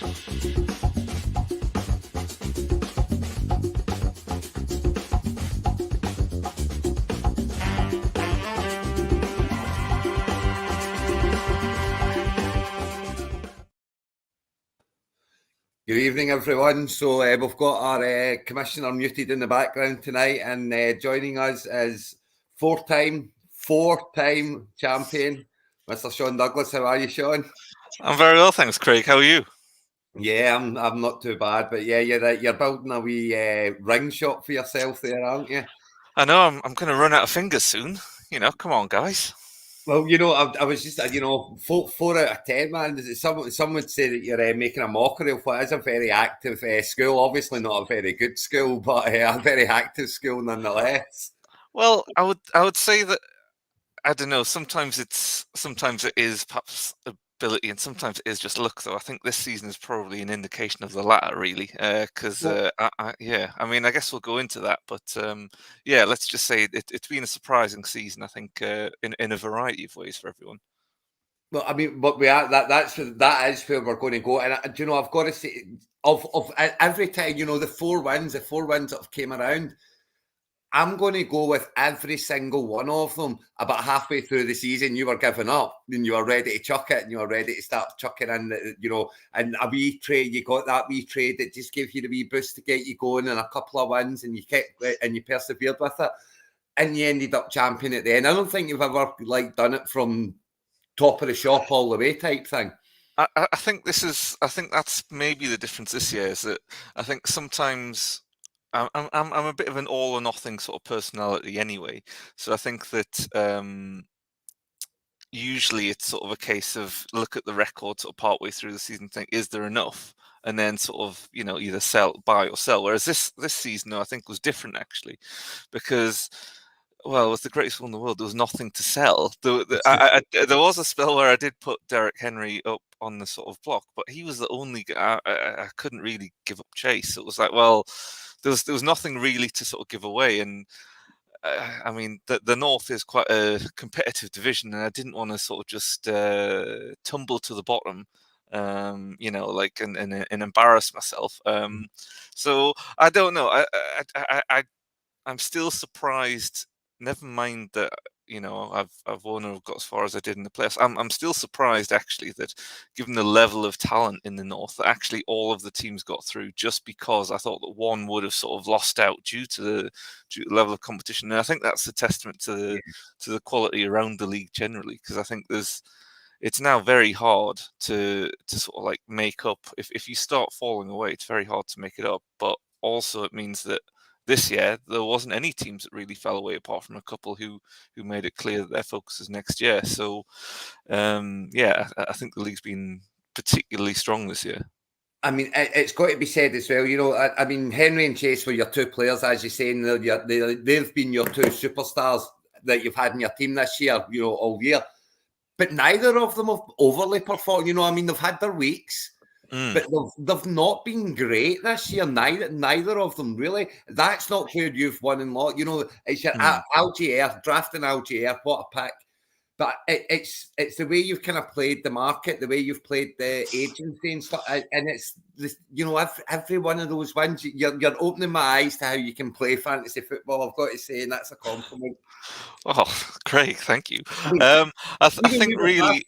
Good evening, everyone. So we've got our commissioner muted in the background tonight, and joining us is four-time champion, Mr. Sean Douglas. How are you, Sean? I'm very well, thanks, Craig. How are you? Yeah, I'm not too bad, but yeah, you're building a wee ring shop for yourself there, aren't you? I know I'm going to run out of fingers soon. Come on, guys. Well, I was just, 4 out of 10, man. Some would say that you're making a mockery of what is a very active school. Obviously, not a very good school, but a very active school nonetheless. Well, I would say that, I don't know. Sometimes it is perhaps ability, and sometimes it is just luck. Though I think this season is probably an indication of the latter, really. Because I guess we'll go into that, but let's just say it's been a surprising season. I think in a variety of ways for everyone. Well, I mean, but we are that is where we're going to go. And I've got to say, of every time, the four wins that have came around, I'm going to go with every single one of them. About halfway through the season, you were giving up, and you were ready to chuck it, and you were ready to start chucking in, and a wee trade. You got that wee trade that just gave you the wee boost to get you going, and a couple of wins, and you kept and you persevered with it, and you ended up champion at the end. I don't think you've ever done it from top of the shop all the way type thing. I think that's maybe the difference this year, is that I think sometimes I'm a bit of an all or nothing sort of personality anyway. So I think that usually it's sort of a case of look at the record sort of partway through the season, think, is there enough? And then sort of, either buy or sell. Whereas this season, I think, was different actually, because, well, it was the greatest one in the world. There was nothing to sell. There was a spell where I did put Derek Henry up on the sort of block, but he was the only guy. I couldn't really give up chase. It was like, well, there was nothing really to sort of give away. And I mean, the North is quite a competitive division, and I didn't want to sort of just tumble to the bottom, and embarrass myself. So I don't know. I'm still surprised. Never mind that I've won or got as far as I did in the playoffs. I'm still surprised actually that, given the level of talent in the North, that actually all of the teams got through, just because I thought that one would have sort of lost out due to the level of competition. And I think that's a testament to the quality around the league generally, because I think it's now very hard to sort of make up. If you start falling away, it's very hard to make it up. But also it means that this year there wasn't any teams that really fell away, apart from a couple who made it clear that their focus is next year. So I think the league's been particularly strong this year. I mean, it's got to be said as well. I mean, Henry and Chase were your two players, as you're saying. They've been your two superstars that you've had in your team this year, all year. But neither of them have overly performed. I mean, they've had their weeks. But they've not been great this year. Neither of them really. That's not where you've won and lost. It's your Algier, drafting Algier. What a pick! But it's the way you've kind of played the market, the way you've played the agency and stuff. And it's this, every one of those wins. You're opening my eyes to how you can play fantasy football. I've got to say, and that's a compliment. Oh, Craig, thank you. I think really.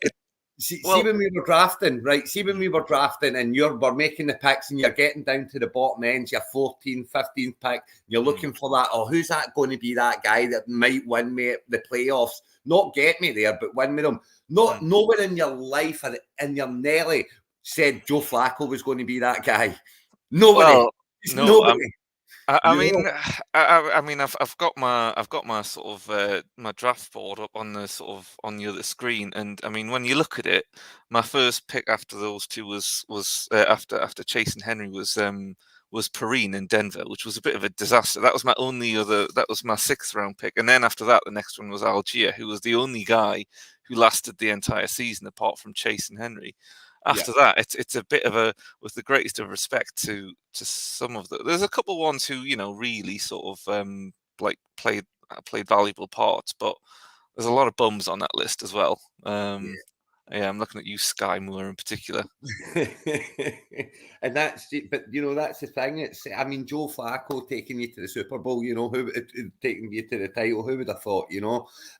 See when we were drafting, right? See when we were drafting and we're making the picks and you're getting down to the bottom ends, your 14th, 15th pick, you're looking for that, who's that going to be, that guy that might win me the playoffs? Not get me there, but win me them. No one in your life or in your Nelly said Joe Flacco was going to be that guy. Nobody. Well, no, nobody. I mean, I've got my sort of my draft board up on the sort of on the other screen, and I mean, when you look at it, my first pick after those two was after Chase and Henry was Perrine in Denver, which was a bit of a disaster. That was my that was my 6th round pick, and then after that, the next one was Algier, who was the only guy who lasted the entire season apart from Chase and Henry. After that, it's a bit of a, with the greatest of respect to some of there's a couple ones who really sort of played valuable parts, but there's a lot of bums on that list as well. Yeah, I'm looking at you, Sky Moore, in particular. And that's it, but that's the thing. I mean, Joe Flacco taking you to the Super Bowl, who taking you to the title, who would have thought,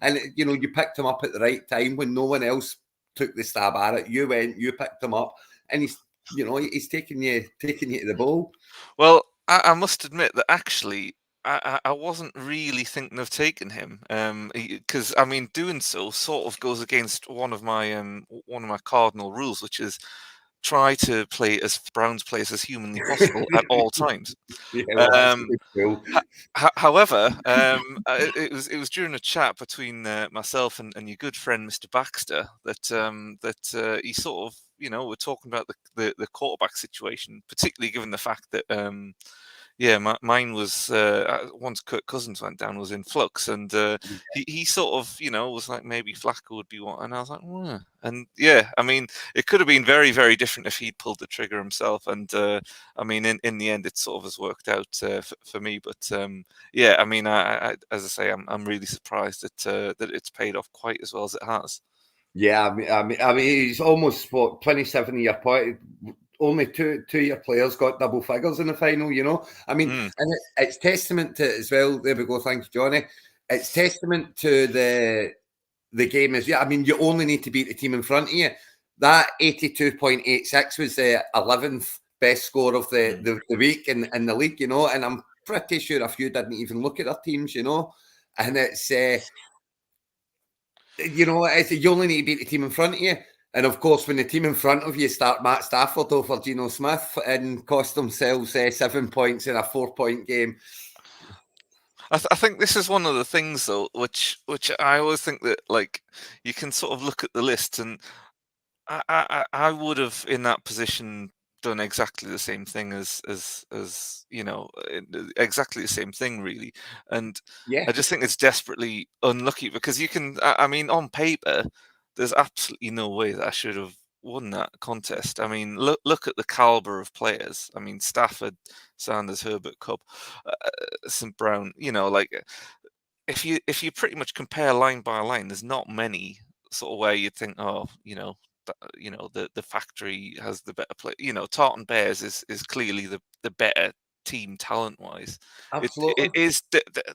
And you picked him up at the right time when no one else took the stab at it. You went, you picked him up, and he's taking you to the bowl. Well, I must admit that actually I wasn't really thinking of taking him, because I mean, doing so sort of goes against one of my cardinal rules, which is try to play as Browns players as humanly possible at all times. Yeah, well, that's a Um, good rule. However, it was during a chat between myself and your good friend Mr. Baxter that he sort of we're talking about the quarterback situation, particularly given the fact that yeah, mine was once Kirk Cousins went down was in flux, and he sort of was like maybe Flacco would be one, and I was like, "Wah." And yeah, I mean it could have been very very different if he'd pulled the trigger himself, and I mean in the end it sort of has worked out for me, but yeah, I mean as I say, I'm really surprised that it's paid off quite as well as it has. Yeah, I mean, he's almost 27-year point. Only two-year players got double figures in the final. I mean, Mm, and it's testament to it as well. There we go. Thank you, Johnny. It's testament to the game as yeah. I mean, you only need to beat the team in front of you. That 82.86 was the 11th best score of mm. the week in the league. And I'm pretty sure a few didn't even look at their teams. And it's. You only need to beat the team in front of you. And of course, when the team in front of you start Matt Stafford over Geno Smith and cost themselves 7 points in a 4-point game. I think this is one of the things though, which I always think that like you can sort of look at the list, and I would have in that position done exactly the same thing as exactly the same thing really, and Yeah, I just think it's desperately unlucky because you can I mean on paper there's absolutely no way that I should have won that contest. I mean look at the caliber of players. I mean Stafford, Sanders, Herbert, Cup, St Brown. Like if you pretty much compare line by line, there's not many sort of where you'd think, oh, the factory has the better play. Tartan Bears is clearly the better team talent wise. It absolutely. is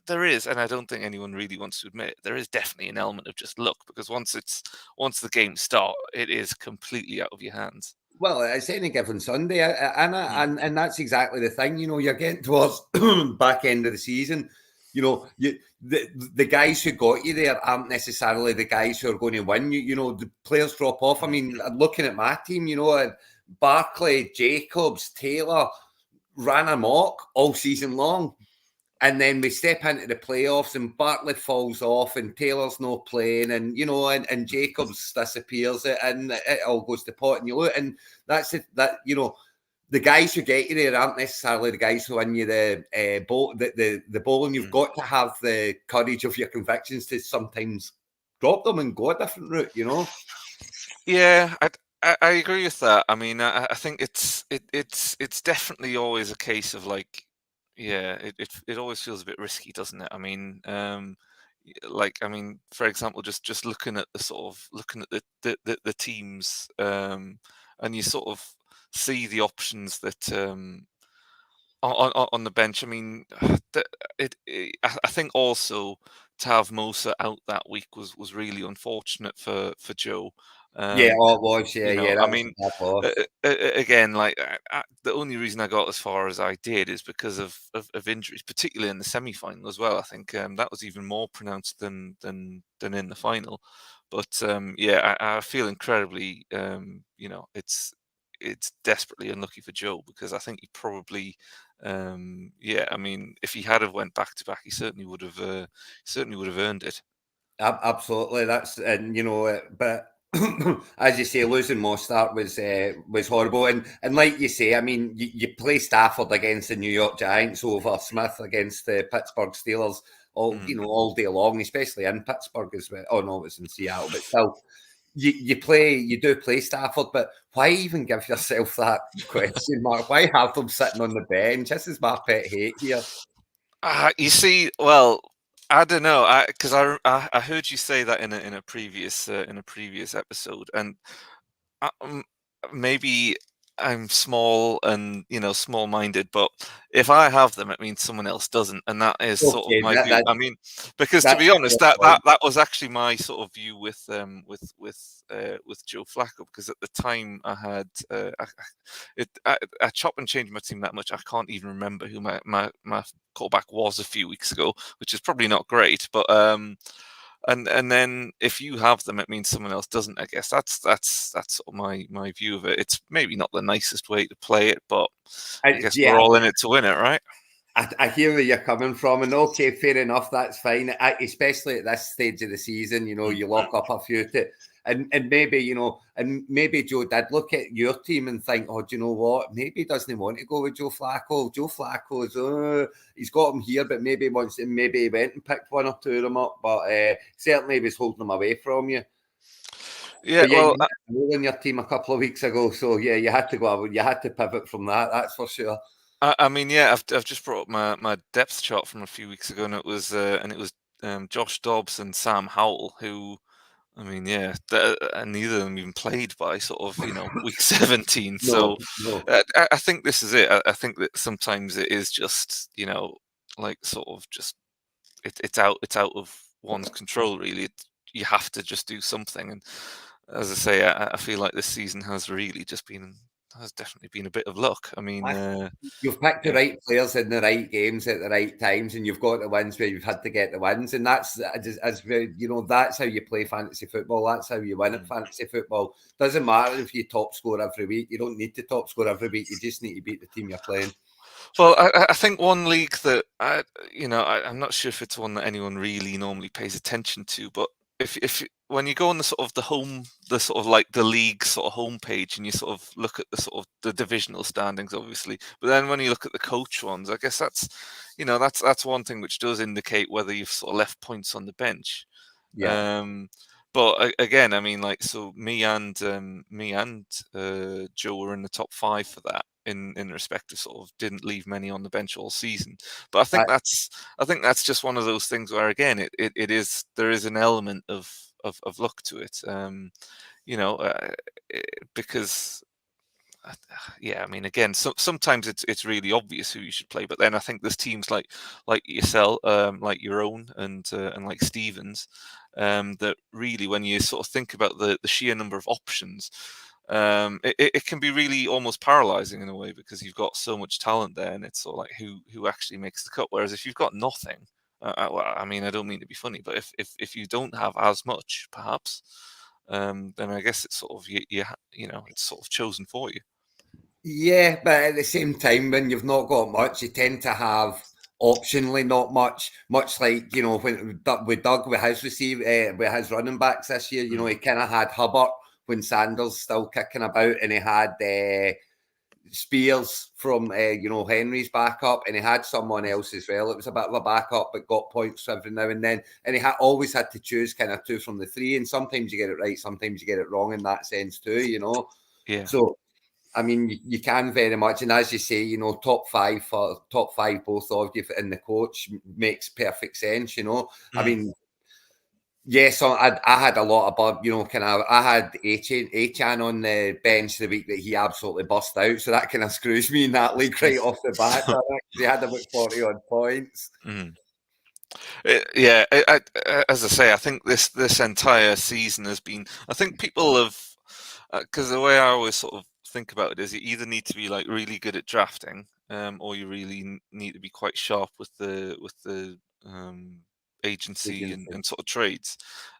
there is, and I don't think anyone really wants to admit it, there is definitely an element of just luck because once the games start, it is completely out of your hands. Well, it's any given Sunday, Mm, and that's exactly the thing. You're getting towards back end of the season. The guys who got you there aren't necessarily the guys who are going to win. The players drop off. I mm, mean, looking at my team, Barkley, Jacobs, Taylor ran amok all season long. And then we step into the playoffs and Bartlett falls off and Taylor's not playing and Jacobs disappears and it all goes to pot and you look and that's it the guys who get you there aren't necessarily the guys who win you the bowl the bowl and you've mm. got to have the courage of your convictions to sometimes drop them and go a different route. Yeah, I agree with that. I mean, I think it's definitely always a case of like, yeah, it always feels a bit risky, doesn't it? I mean, like I mean, for example, just looking at the teams, and you sort of see the options that on the bench. I mean, I think also to have Mosa out that week was really unfortunate for Joe. Yeah, Um, oh, it was. Yeah, I that was mean, a bad loss. again, like the only reason I got as far as I did is because of injuries, particularly in the semi-final as well. I think that was even more pronounced than in the final. But yeah, I feel incredibly, it's desperately unlucky for Joe because I think he probably, yeah, I mean, if he had have went back to back, he certainly would have earned it. Absolutely, that's and but as you say, losing Mostert was horrible, and like you say, I mean, you play Stafford against the New York Giants over Smith against the Pittsburgh Steelers Mm. all day long, especially in Pittsburgh as well. Oh no, it was in Seattle, but still, you do play Stafford, but why even give yourself that question mark? Why have them sitting on the bench? This is my pet hate here. You see, well. I don't know, because I heard you say that in a previous episode, and maybe I'm small and small-minded, but if I have them, it means someone else doesn't, and that is sort of Okay, my view. I mean, because to that's be a honest, fair that point. was actually my sort of view with Joe Flacco, because at the time I had I chop and change my team that much. I can't even remember who my quarterback was a few weeks ago, which is probably not great, but and then if you have them, it means someone else doesn't. I guess that's sort of my view of it. It's maybe not the nicest way to play it, but I guess Yeah, we're all in it to win it, right? I hear where you're coming from, and okay, fair enough, that's fine. Especially at this stage of the season, Mm. you lock up a few and maybe and maybe Joe did look at your team and think, oh, do you know what? Maybe he doesn't want to go with Joe Flacco. Joe Flacco's he's got him here, but maybe maybe he went and picked one or two of them up, but certainly he was holding them away from you. Yeah, But yeah, well, you had a role in your team a couple of weeks ago, so yeah, you had to go. You had to pivot from that. That's for sure. I mean, yeah, I've just brought up my depth chart from a few weeks ago, and it was Josh Dobbs and Sam Howell, who, I mean, yeah, and neither of them even played by sort of week 17. So No. I think this is it. I think that sometimes it is just like sort of just it's out of one's control, really. You have to just do something, and as I say, I feel like this season has definitely been a bit of luck. I mean, You've picked the yeah. right players in the right games at the right times, and you've got the wins where you've had to get the wins, and that's that's how you play fantasy football. That's how you win at Mm. fantasy football. Doesn't matter if you top score every week. You don't need to top score every week. You just need to beat the team you're playing. Well, I think one league that I'm not sure if it's one that anyone really normally pays attention to, but when you go on the sort of like the league sort of homepage, and you sort of look at the sort of the divisional standings, obviously, but then when you look at the coach ones, I guess that's one thing which does indicate whether you've sort of left points on the bench. Yeah, Um, but again, I mean, like, so me and Joe were in the top five for that, in respect of sort of didn't leave many on the bench all season. But that, I think that's just one of those things where, again, it is, there is an element of luck to it. You know, because yeah, I mean, again, sometimes it's really obvious who you should play, but then I think there's teams like yourself, like your own, and like Stevens, that really, when you sort of think about the sheer number of options, it can be really almost paralyzing in a way, because you've got so much talent there, and it's sort of like who actually makes the cut. Whereas if you've got nothing, well, I mean, I don't mean to be funny, but if you don't have as much, perhaps, then I guess it's sort of it's sort of chosen for you. yeah, but at the same time, when you've not got much, you tend to have optionally not much. Much like when with Doug with his with his running backs this year, Mm. he kind of had Hubbard when Sanders still kicking about, and he had Spears from Henry's backup, and he had someone else as well. It was a bit of a backup, but got points every now and then. And he always had to choose kind of two from the three, and sometimes you get it right, sometimes you get it wrong in that sense too. Yeah. So I mean, you can very much, and as you say, top five both of you and the coach makes perfect sense. I Mm. mean, yes, I had a lot of I had Achan on the bench the week that he absolutely bust out, so that kind of screws me in that league right off the bat. He had about 40 odd points. Mm. Yeah, as I say, I think this entire season has been. I think people have, because the way I always sort of think about it is, you either need to be like really good at drafting, or you really need to be quite sharp with the agency and sort of trades,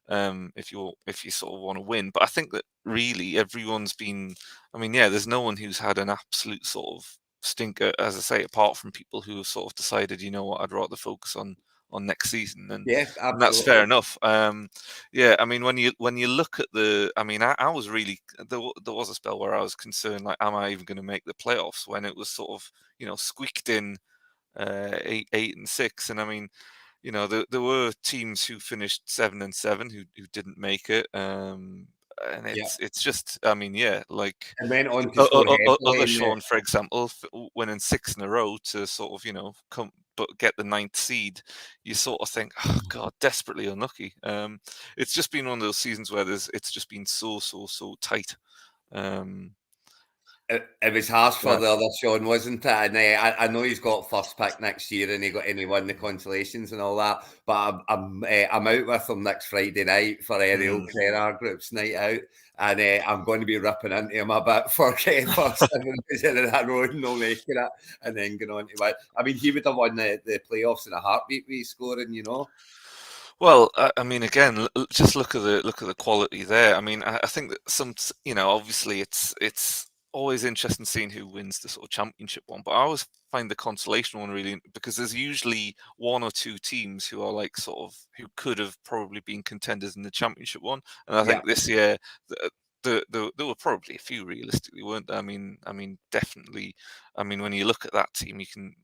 if you sort of want to win. But I think that really everyone's been. I mean, yeah, there's no one who's had an absolute sort of stinker, as I say, apart from people who have sort of decided, you know what, I'd rather focus on next season, Yeah, and that's fair absolutely. enough. Yeah, I mean, when you look at I mean, I was really, there was a spell where I was concerned, like, am I even going to make the playoffs, when it was sort of squeaked in 8 and 6, and I mean, there were teams who finished 7-7 who didn't make it, and Yeah, it's just, I mean, yeah, like and went on to score heavily other in the Sean, for example, winning 6 in a row to sort of come but get the 9th seed, you sort of think, oh God, desperately unlucky. It's just been one of those seasons where it's just been so tight. It was harsh for Yeah. the other Sean, wasn't it? And I know he's got first pick next year, and he won the consolations and all that. But I'm out with him next Friday night for the Old Clara Group's night out, and I'm going to be ripping into him a bit for 7 in a row and no making it, and then going on to win. I mean, he would have won the playoffs in a heartbeat with his scoring, you know. Well, I mean, again, just look at the quality there. I mean, I think that obviously it's always interesting seeing who wins the sort of championship one, but I always find the consolation one really, because there's usually one or two teams who are like sort of who could have probably been contenders in the championship one, and I think this year there were probably a few realistically, weren't there? I mean, definitely. I mean, when you look at that team, you can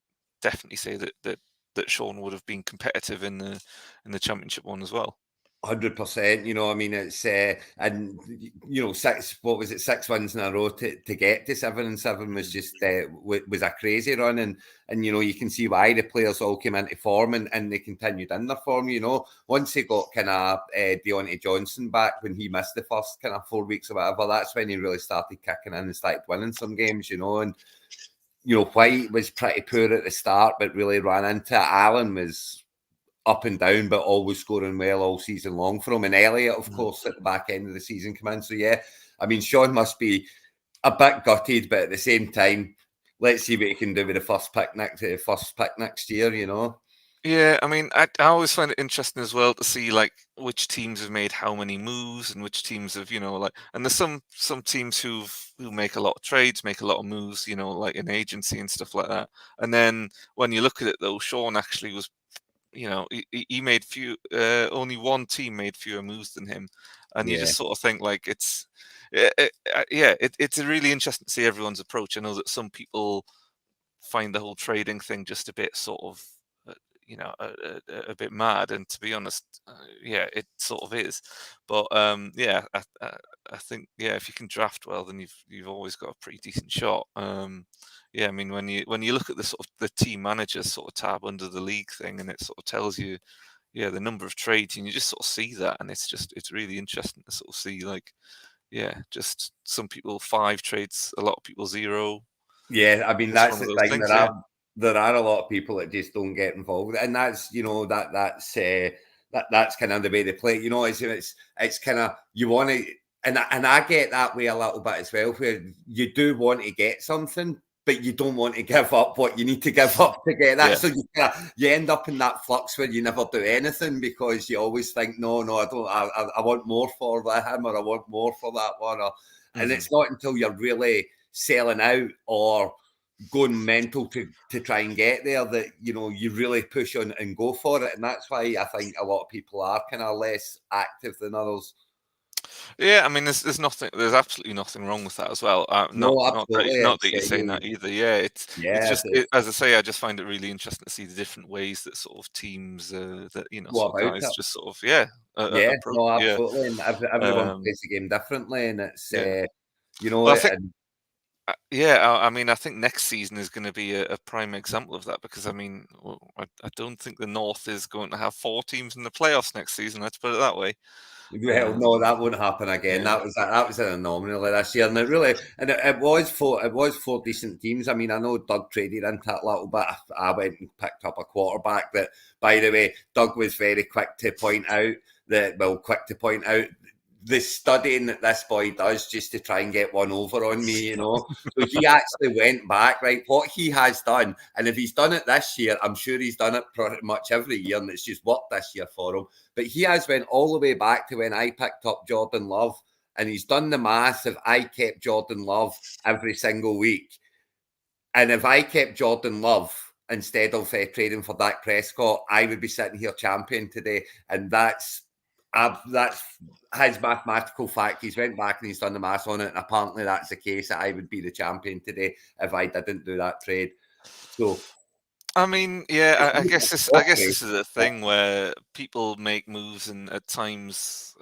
definitely say that Sean would have been competitive in the championship one as well. 100%. You know, I mean, it's and you know, 6 wins in a row to get to 7-7 was just was a crazy run, and you know, you can see why the players all came into form and they continued in their form. You know, once they got kind of Deontay Johnson back when he missed the first kind of 4 weeks or whatever, that's when he really started kicking in and started winning some games. You know, and you know, White was pretty poor at the start, but really ran into it. Allen was up and down, but always scoring well all season long for him. And Elliott, of course, at the back end of the season come in. So yeah, I mean, Sean must be a bit gutted, but at the same time, let's see what he can do with the first pick next year. You know. Yeah, I mean, I always find it interesting as well to see like which teams have made how many moves and which teams have, and there's some teams who make a lot of trades, make a lot of moves, like an agency and stuff like that. And then when you look at it though, Sean actually was, he made only one team made fewer moves than him, and you just sort of think like it's really interesting to see everyone's approach. I know that some people find the whole trading thing just a bit sort of a bit mad, and to be honest, it sort of is. But I think if you can draft well, then you've always got a pretty decent shot. I mean, when you look at the sort of the team managers sort of tab under the league thing, and it sort of tells you the number of trades, and you just sort of see that, and it's really interesting to sort of see like just some people 5 trades, a lot of people 0. Yeah, I mean, It's that's one of the those thing. things, There are a lot of people that just don't get involved, and that's that's kind of the way they play. You know, it's kind of you want to, and I get that way a little bit as well, where you do want to get something, but you don't want to give up what you need to give up to get that. Yeah. So you end up in that flux where you never do anything because you always think, no, I don't. I want more for him, or I want more for that one, and it's not until you're really selling out or going mental to try and get there that you really push on and go for it. And that's why I think a lot of people are kind of less active than others. Yeah, I mean, there's absolutely nothing wrong with that as well. No, absolutely. Not that you're saying that either. Yeah, it's Yeah, just as I say, I just find it really interesting to see the different ways that sort of teams that what sort of about guys it? just sort of Yeah, approach. no, Yeah, absolutely. And everyone plays the game differently, and it's yeah. Well, I think and I mean, I think next season is going to be a prime example of that, because I mean, I don't think the North is going to have 4 teams in the playoffs next season. Let's put it that way. well, no, that won't happen again. Yeah. That was an anomaly this year, and it was four decent teams. I mean, I know Doug traded into it a little bit. I went and picked up a quarterback that, by the way, Doug was very quick to point out the studying that this boy does just to try and get one over on me, So he actually went back, right? What he has done, and if he's done it this year, I'm sure he's done it pretty much every year, and it's just worked this year for him. But he has went all the way back to when I picked up Jordan Love, and he's done the math of I kept Jordan Love every single week. And if I kept Jordan Love instead of trading for Dak Prescott, I would be sitting here champion today. And that's his mathematical fact. He's went back and he's done the math on it, and apparently that's the case, that I would be the champion today if I didn't do that trade. So, I mean, I guess this is a thing where people make moves, and at times,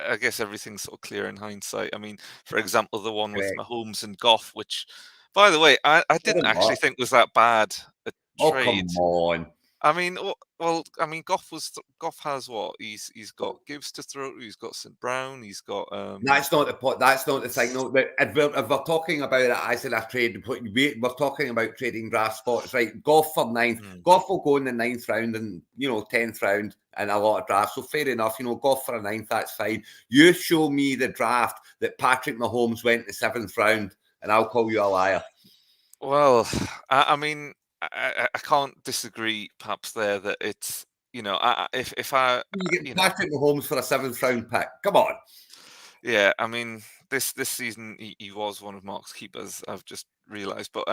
I guess everything's sort of clear in hindsight. I mean, for example, the one with Mahomes and Goff, which, by the way, I didn't actually think was that bad a oh, trade. come on. I mean, well, I mean, Goff has what? He's got Gibbs to throw to. He's got St. Brown. He's got. That's not the point. That's not the thing. No, but if we're talking about it as in a trade, we're talking about trading draft spots, right? Goff for ninth. Goff will go in the 9th round and 10th round and a lot of drafts. So fair enough. Goff for a 9th, that's fine. You show me the draft that Patrick Mahomes went in the 7th round, and I'll call you a liar. Well, I mean, I can't disagree. Perhaps there that it's if I you get Patrick Mahomes for a 7th round pick, come on. Yeah, I mean, this season he was one of Mark's keepers. I've just realised, but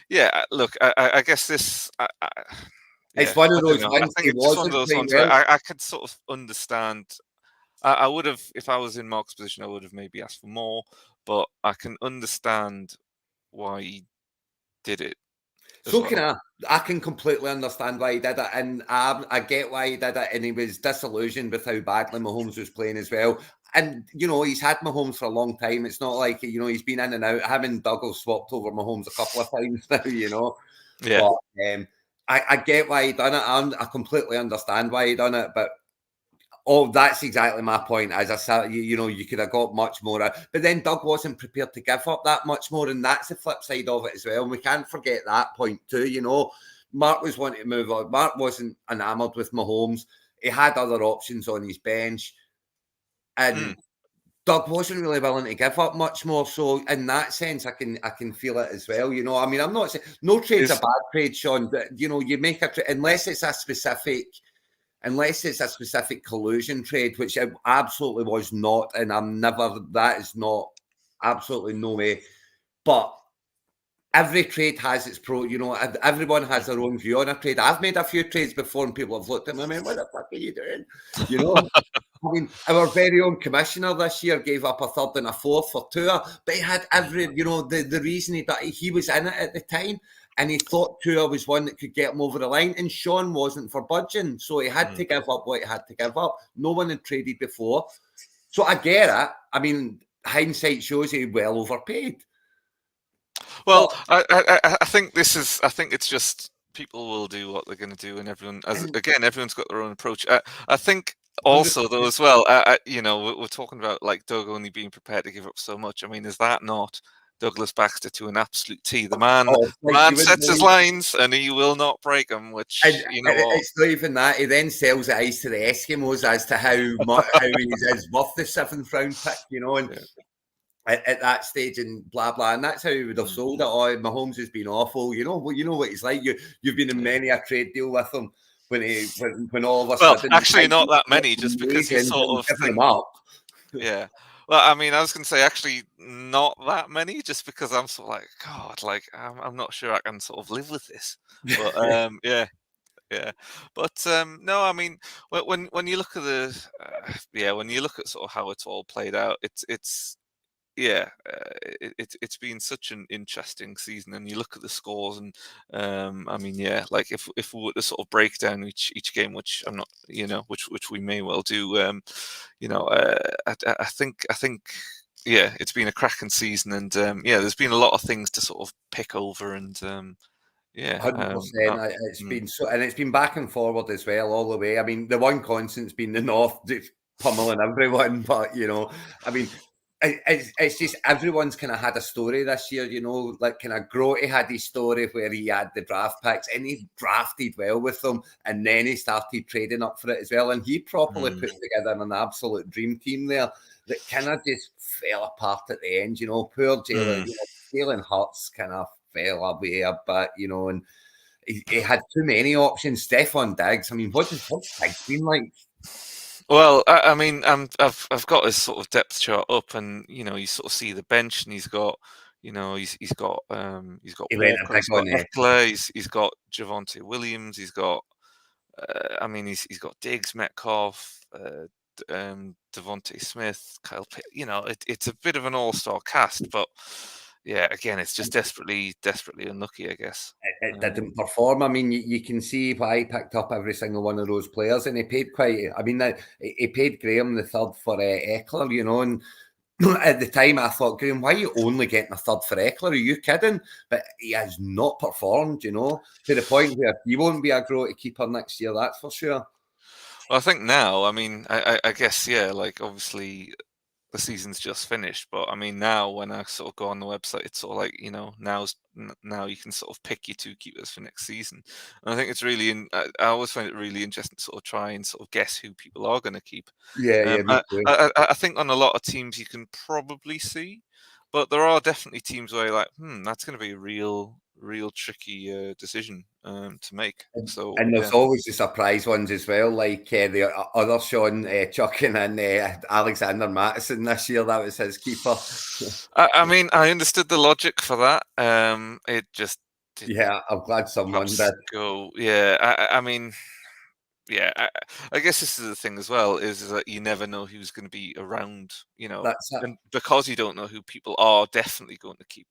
yeah. Look, I guess this. It's one of those ones. I think it's just one of those ones where I could sort of understand. I would have, if I was in Mark's position, I would have maybe asked for more, but I can understand why he did it. So well. I can completely understand why he did it, and I get why he did it, and he was disillusioned with how badly Mahomes was playing as well. And, he's had Mahomes for a long time. It's not like, he's been in and out. Him and Douglas swapped over Mahomes a couple of times now, Yeah. But I get why he done it. I completely understand why he done it, but that's exactly my point. As I said, you could have got much more. But then Doug wasn't prepared to give up that much more, and that's the flip side of it as well. And we can't forget that point too. Mark was wanting to move on. Mark wasn't enamoured with Mahomes. He had other options on his bench. And Doug wasn't really willing to give up much more. So in that sense, I can feel it as well. I mean, I'm not saying no trade's a bad trade, Sean, but you make a trade unless it's a specific collusion trade, which it absolutely was not, and that is not, absolutely no way. But every trade has its pro, everyone has their own view on a trade. I've made a few trades before and people have looked at me and went, what the fuck are you doing? I mean, our very own commissioner this year gave up a 3rd and a 4th for Tua, but he had every, the reason he was in it at the time, and he thought Tua was one that could get him over the line, and Sean wasn't for budging, so he had to give up what he had to give up. No one had traded before. So I get it. I mean, hindsight shows he well overpaid. Well, I think I think it's just people will do what they're going to do, and everyone's got their own approach. I think also though as well, we're talking about like Doug only being prepared to give up so much. I mean, is that not Douglas Baxter to an absolute T? The man sets his lines and he will not break them. Which it's not even that. He then sells the ice to the Eskimos as to how he's worth the 7th round pick. And at that stage and blah blah, and that's how he would have sold it. Oh, Mahomes has been awful. You know what he's like. You've been in many a trade deal with him when all of a sudden. Well, actually, not that many, just because he sort of giving him up. Yeah. Well, I mean, I was going to say actually not that many, just because I'm sort of like, God, like I'm not sure I can sort of live with this. But yeah. But no, I mean, when you look at when you look at sort of how it's all played out, it's been such an interesting season, and you look at the scores, and I mean, like if we were to sort of break down each game, which I'm not, which we may well do, I think it's been a cracking season, and there's been a lot of things to sort of pick over, and 100%. It's been so, and it's been back and forward as well all the way. I mean, the one constant's been the North just pummeling everyone, but I mean. It's just everyone's kind of had a story this year, like kind of Grotty had his story where he had the draft picks and he drafted well with them, and then he started trading up for it as well, and he properly put together an absolute dream team there that kind of just fell apart at the end. Poor Jalen, Jalen Hurts kind of fell away a bit, and he had too many options. Stephon Diggs, I mean, what's Diggs been like? Well, I mean, I've got his sort of depth chart up, and you sort of see the bench, and he's got Walker, he's got Eckler, he's got Javonte Williams, he's got he's got Diggs, Metcalf, Devontae Smith, Kyle Pitt. It's a bit of an all-star cast, but yeah, again, it's just desperately unlucky, I guess. It didn't perform. I mean, you can see why he picked up every single one of those players, and he paid quite. I mean, he paid Graham the 3rd for Eckler, and At the time, I thought, Graham, why are you only getting a third for Eckler? Are you kidding? But he has not performed, to the point where he won't be a grow to keeper next year, that's for sure. Well, I think now, I mean, I guess, yeah, like obviously the season's just finished, but I mean, now when I sort of go on the website, it's sort of like, now you can sort of pick your two keepers for next season. And I think it's really, I always find it really interesting to sort of try and sort of guess who people are going to keep. Yeah, me I, too. I think on a lot of teams you can probably see, but there are definitely teams where you're like, that's going to be a real tricky decision to make. So And yeah. there's always the surprise ones as well, like the other Sean chucking in Alexander Mattison this year. That was his keeper. I mean, I understood the logic for that. It just didn't Yeah, I'm glad someone perhaps did. go. Yeah, I mean, yeah. I guess this is the thing as well is that you never know who's going to be around. That's it. And because you don't know who people are definitely going to keep.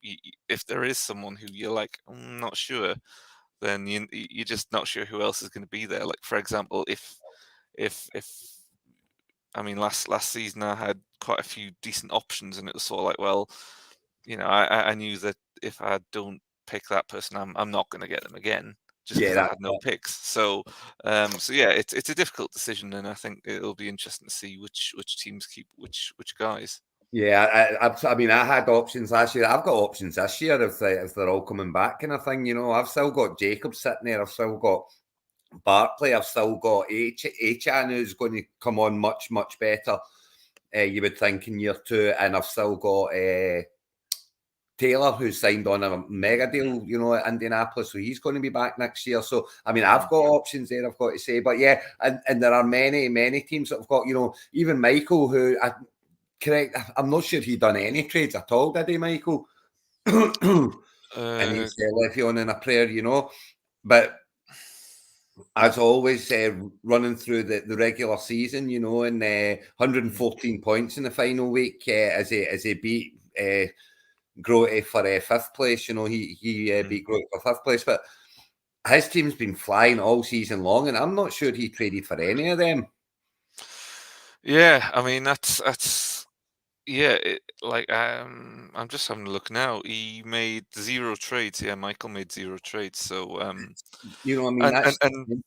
If there is someone who you're like, I'm not sure, then you're just not sure who else is going to be there. Like for example, if I mean, last season I had quite a few decent options, and it was sort of like, well, I knew that if I don't pick that person, I'm not going to get them again, just Yeah, because I that's had no it. picks. So yeah, it's a difficult decision, and I think it'll be interesting to see which teams keep which guys. Yeah, I mean, I had options last year. I've got options this year if they're all coming back, kind of thing. I've still got Jacob sitting there. I've still got Barkley. I've still got Achan, who's going to come on much, much better. You would think in year two, and I've still got Taylor, who's signed on a mega deal, at Indianapolis, so he's going to be back next year. So, I mean, I've got options there, I've got to say. But yeah, and there are many, many teams that have got, even Michael, who, correct, I'm not sure he done any trades at all, did he, Michael? And Uh, he's left you on in a prayer, But as always, running through the regular season, and 114 points in the final week as he beat Grote for fifth place. He beat Grote for fifth place, but his team's been flying all season long, and I'm not sure he traded for any of them. yeah, I mean that's yeah. I'm just having a look now. He made 0 trades. Yeah, Michael made 0 trades. So I mean, and that's and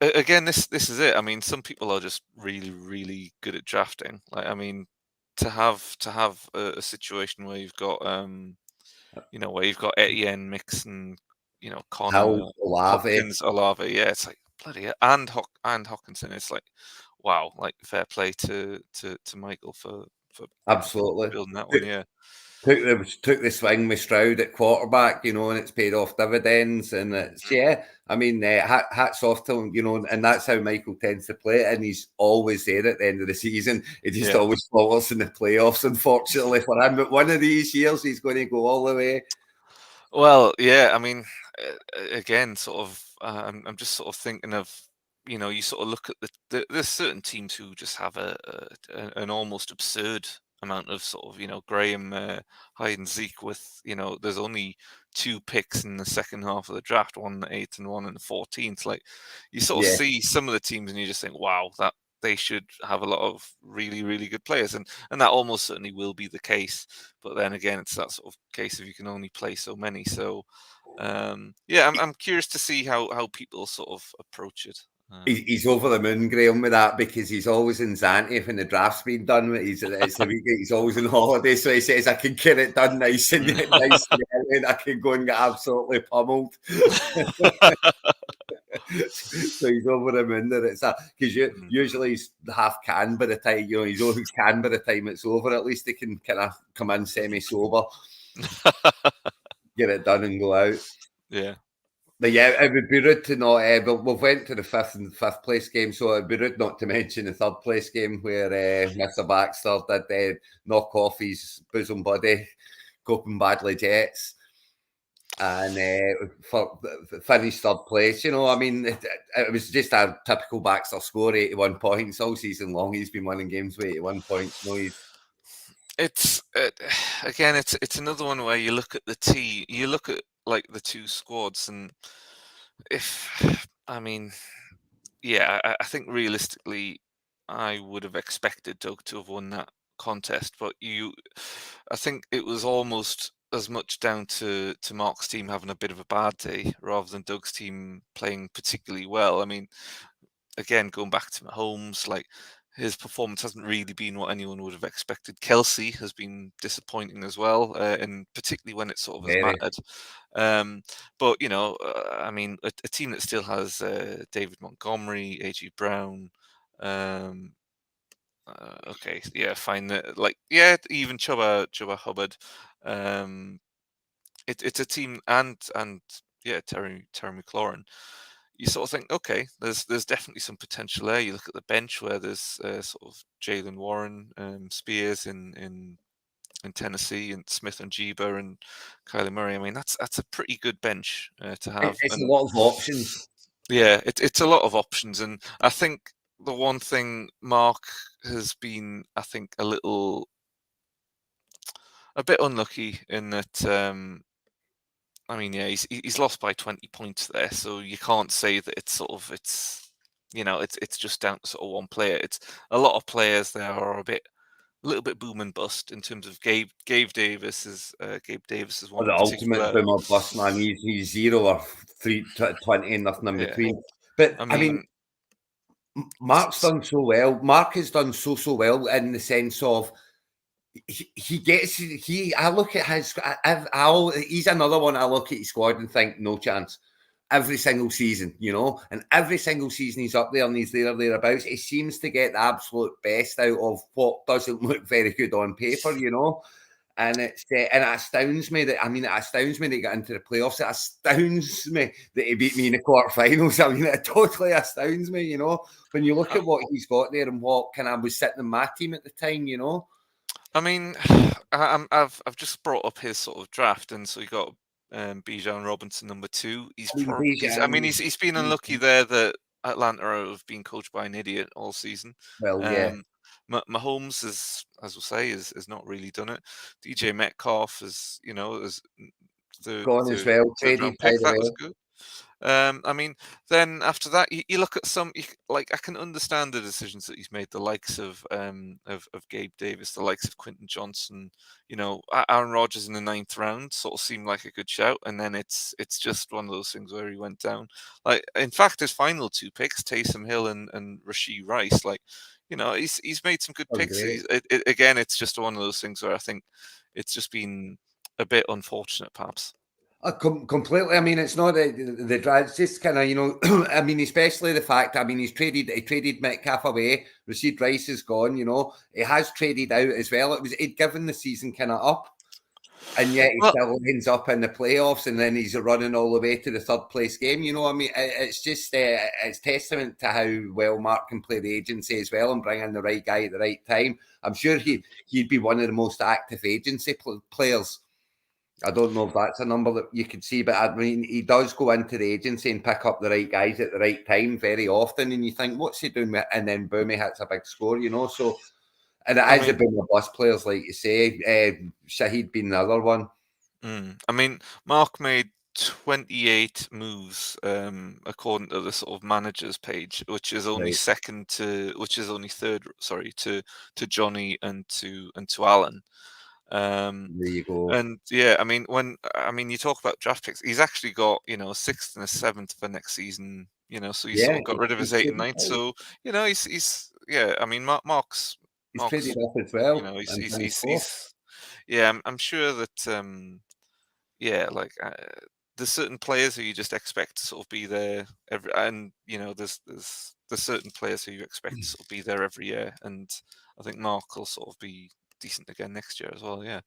again, this is it. I mean, some people are just really, really good at drafting. Like, I mean, to have a situation where you've got where you've got Etienne, Mixon, Connor, Hill, Olave. Hopkins, Olave. Yeah, it's like bloody hell. And Hawkinson. It's like wow, like fair play to Michael for Absolutely. building that one. Yeah. Took the swing with Stroud at quarterback, and it's paid off dividends. And it's, yeah, I mean, hats off to him, and that's how Michael tends to play it. And he's always there at the end of the season. He just Yeah. always falls in the playoffs, unfortunately for him. But one of these years, he's going to go all the way. Well, yeah, I mean, again, sort of, I'm just sort of thinking of, you sort of look at there's certain teams who just have an almost absurd amount of sort of, Graham hide and Zeke with, there's only 2 picks in the second half of the draft, one in the 8th and one in the 14th. Like, you sort of Yeah. see some of the teams and you just think, wow, that they should have a lot of really, really good players, and that almost certainly will be the case. But then again, it's that sort of case of you can only play so many. So yeah, I'm curious to see how people sort of approach it. He's over the moon, Graham, with that because he's always in Zante when the draft's been done. It's the week he's always on holiday, so he says I can get it done nice and nice and early, and I can go and get absolutely pummeled. So he's over the moon that it's that because usually he's half can by the time he's over can by the time it's over. At least he can kind of come in semi sober, get it done, and go out. Yeah. But yeah, it would be rude to not. We've went to the fifth place game, so it'd be rude not to mention the third place game where Mr. Baxter did knock off his bosom buddy, Copen Badley Jets, and finished third place. I mean, it was just a typical Baxter score, 81 points all season long. He's been winning games with 81 points. It's again, it's another one where you look at the team, you look at like the two squads, and I mean, yeah, I think realistically, I would have expected Doug to have won that contest, but I think it was almost as much down to Mark's team having a bit of a bad day rather than Doug's team playing particularly well. I mean, again, going back to Mahomes, like his performance hasn't really been what anyone would have expected. Kelsey has been disappointing as well, and particularly when it sort of has Very. mattered. But I mean, a team that still has David Montgomery, AJ Brown. Okay, yeah, fine. Even Chuba Hubbard. It's a team, and yeah, Terry McLaurin. You sort of think, okay, there's definitely some potential there. You look at the bench where there's sort of Jalen Warren, Spears in Tennessee, and Smith and Jeba and Kyler Murray. I mean, that's a pretty good bench to have, It's a and lot of options. yeah, it's a lot of options. And I think the one thing Mark has been, I think, a bit unlucky in that. I mean, yeah, he's lost by 20 points there, so you can't say that it's just down to sort of one player. It's a lot of players there are a little bit boom and bust in terms of Gabe Davis is one The in ultimate particular. boomer bust, man. He's 0 or 20 and nothing in Yeah, between. But I I mean, mean, Mark's done so well. Mark has done so well in the sense of he gets I look at his he's another one I look at his squad and think no chance every single season, and every single season he's up there and he's thereabouts. He seems to get the absolute best out of what doesn't look very good on paper, and it astounds me that it astounds me that he got into the playoffs. It astounds me that he beat me in the quarterfinals. I mean, it totally astounds me, when you look I, at what he's got there and what kind of was sitting in my team at the time, I mean, I've just brought up his sort of draft, and so he got Bijan Robinson number 2. He's been unlucky there that Atlanta have been coached by an idiot all season. Well, yeah, Um, Mahomes is, as we'll say, is not really done it. DJ Metcalf is the gone as well. third Traded, round by pick. the That was way. good. I mean, then after that, you look at I can understand the decisions that he's made. The likes of Gabe Davis, the likes of Quentin Johnson. Aaron Rodgers in the 9th round sort of seemed like a good shout, and then it's just one of those things where he went down. Like, in fact, his final 2 picks, Taysom Hill and Rashee Rice, he's made some good Oh, picks. great. Again, it's just one of those things where I think it's just been a bit unfortunate, perhaps. Completely. I mean, it's not the drive. It's just kind of, I mean, especially the fact. I mean, he traded Metcalf away. Rashid Rice is gone. He has traded out as well. He'd given the season kind of up, and yet he Well, still ends up in the playoffs, and then he's running all the way to the 3rd place game. I mean, it's just it's testament to how well Mark can play the agency as well and bring in the right guy at the right time. I'm sure he'd be one of the most active agency players. I don't know if that's a number that you could see, but I mean, he does go into the agency and pick up the right guys at the right time very often. And you think, what's he doing? And then boom, he hits a big score, So, and it I is a mean, boom of bus players, like you say. Shahid being the other one. I mean, Mark made 28 moves, according to the sort of managers page, which is only Right. third, sorry, to Johnny and to Alan. There you go. And yeah, I mean, you talk about draft picks, he's actually got a 6th and a 7th for next season. So he Yeah, sort of got rid of his 8 and 9th. So he's yeah. I mean, he's traded Mark's up as well he's and he's finished he's, fourth. he's yeah. I'm sure that yeah, there's certain players who you just expect to sort of be there and there's certain players who you expect to sort of be there every year, and I think Mark will sort of be decent again next year as well. Yeah.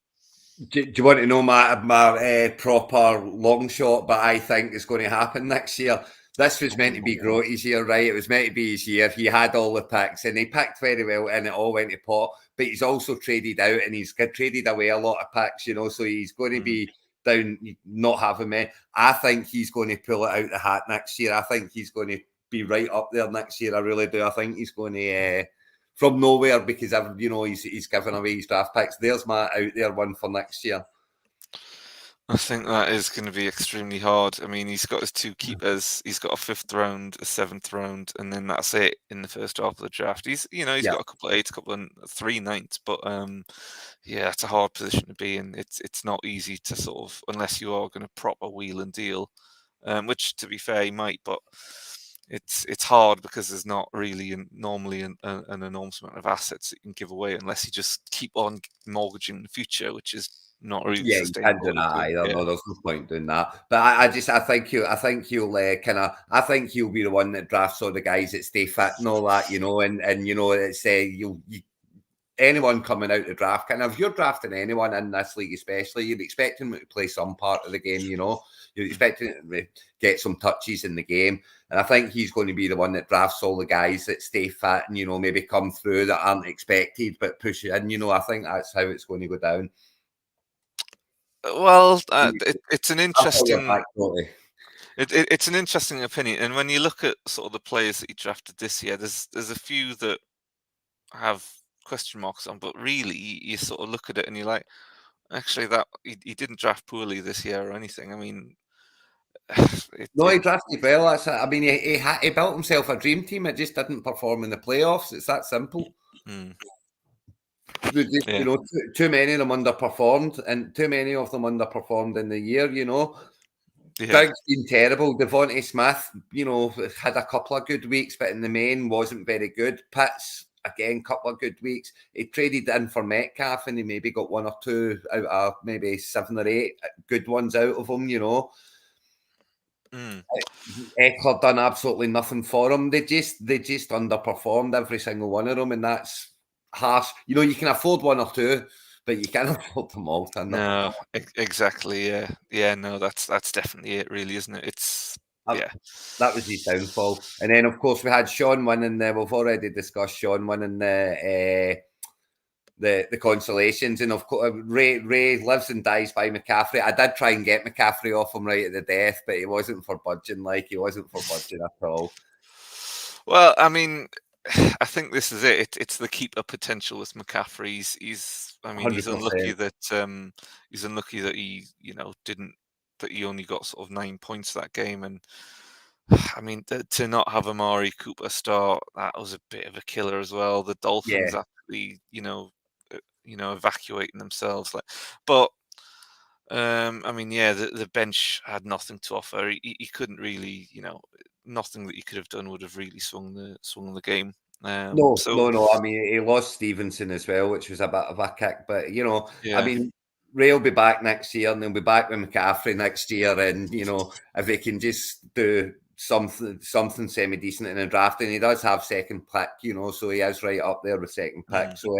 Do you want to know my proper long shot, but I think it's going to happen next year? This was meant to be Grote's year, right? It was meant to be his year. He had all the picks and he picked very well and it all went to pot. But he's also traded out and he's traded away a lot of picks, so he's going to be down, not having me. I think he's going to pull it out the hat next year. I think he's going to be right up there next year. I really do. I think he's going to... from nowhere, because he's given away his draft picks. There's my out there one for next year. I think that is going to be extremely hard. I mean, he's got his two keepers. He's got a 5th round, a 7th round, and then that's it in the first half of the draft. He's Yeah. got a couple of 8s, a couple of 3 9s, but yeah, it's a hard position to be in. It's not easy to sort of, unless you are going to proper wheel and deal, which to be fair, he might, but it's hard because there's not really normally an enormous amount of assets that you can give away unless you just keep on mortgaging the future, which is not really Yeah, you can't do sustainable. that either. Yeah. No, there's no point doing that. But I think he'll I think he'll be the one that drafts all the guys that stay fit and all that, and it's anyone coming out the draft. Kind of, if you're drafting anyone in this league, especially, you're expecting them to play some part of the game. You're expecting them to get some touches in the game, and I think he's going to be the one that drafts all the guys that stay fit and maybe come through that aren't expected but push it in. I think that's how it's going to go down. Well, it's an I'll call you back interesting shortly. it's an interesting opinion, and when you look at sort of the players that he drafted this year, there's a few that have question marks on, but really you sort of look at it and you're like, actually, that he didn't draft poorly this year or anything. I mean, it, No, it he drafted well. That's it. I mean, he built himself a dream team. It just didn't perform in the playoffs. It's that simple. mm, They just, yeah, too many of them underperformed, and too many of them underperformed in the year. yeah, Big's been terrible. Devontae Smith, had a couple of good weeks, but in the main wasn't very good. Pitts, again, couple of good weeks. He traded in for Metcalf, and he maybe got one or two out of maybe 7 or 8 good ones out of him. mm, Eckler done absolutely nothing for them. They just underperformed every single one of them, and that's harsh. You can afford one or two, but you can't afford them all to no, underperform. exactly, yeah, yeah, no, that's definitely it, really, isn't it? It's That, yeah, that was his downfall. And then, of course, we had Sean winning. We've already discussed Sean winning the consolations, and of course, Ray lives and dies by McCaffrey. I did try and get McCaffrey off him right at the death, but he wasn't for budging. He wasn't for budging at all. Well, I mean, I think this is it. It's the keeper potential with McCaffrey. I mean, he's unlucky 100%. that he, didn't that he only got sort of 9 points that game. And I mean, to not have Amari Cooper start, that was a bit of a killer as well. The Yeah. Dolphins actually, evacuating themselves. But I mean, yeah, the bench had nothing to offer. He couldn't really, nothing that he could have done would have really swung the game. No, So no, no. I mean, he lost Stevenson as well, which was a bit of a kick. But I yeah, mean, Ray will be back next year, and he'll be back with McCaffrey next year. And if he can just do something semi decent in the draft, and he does have second pick, so he is right up there with second pick. mm, So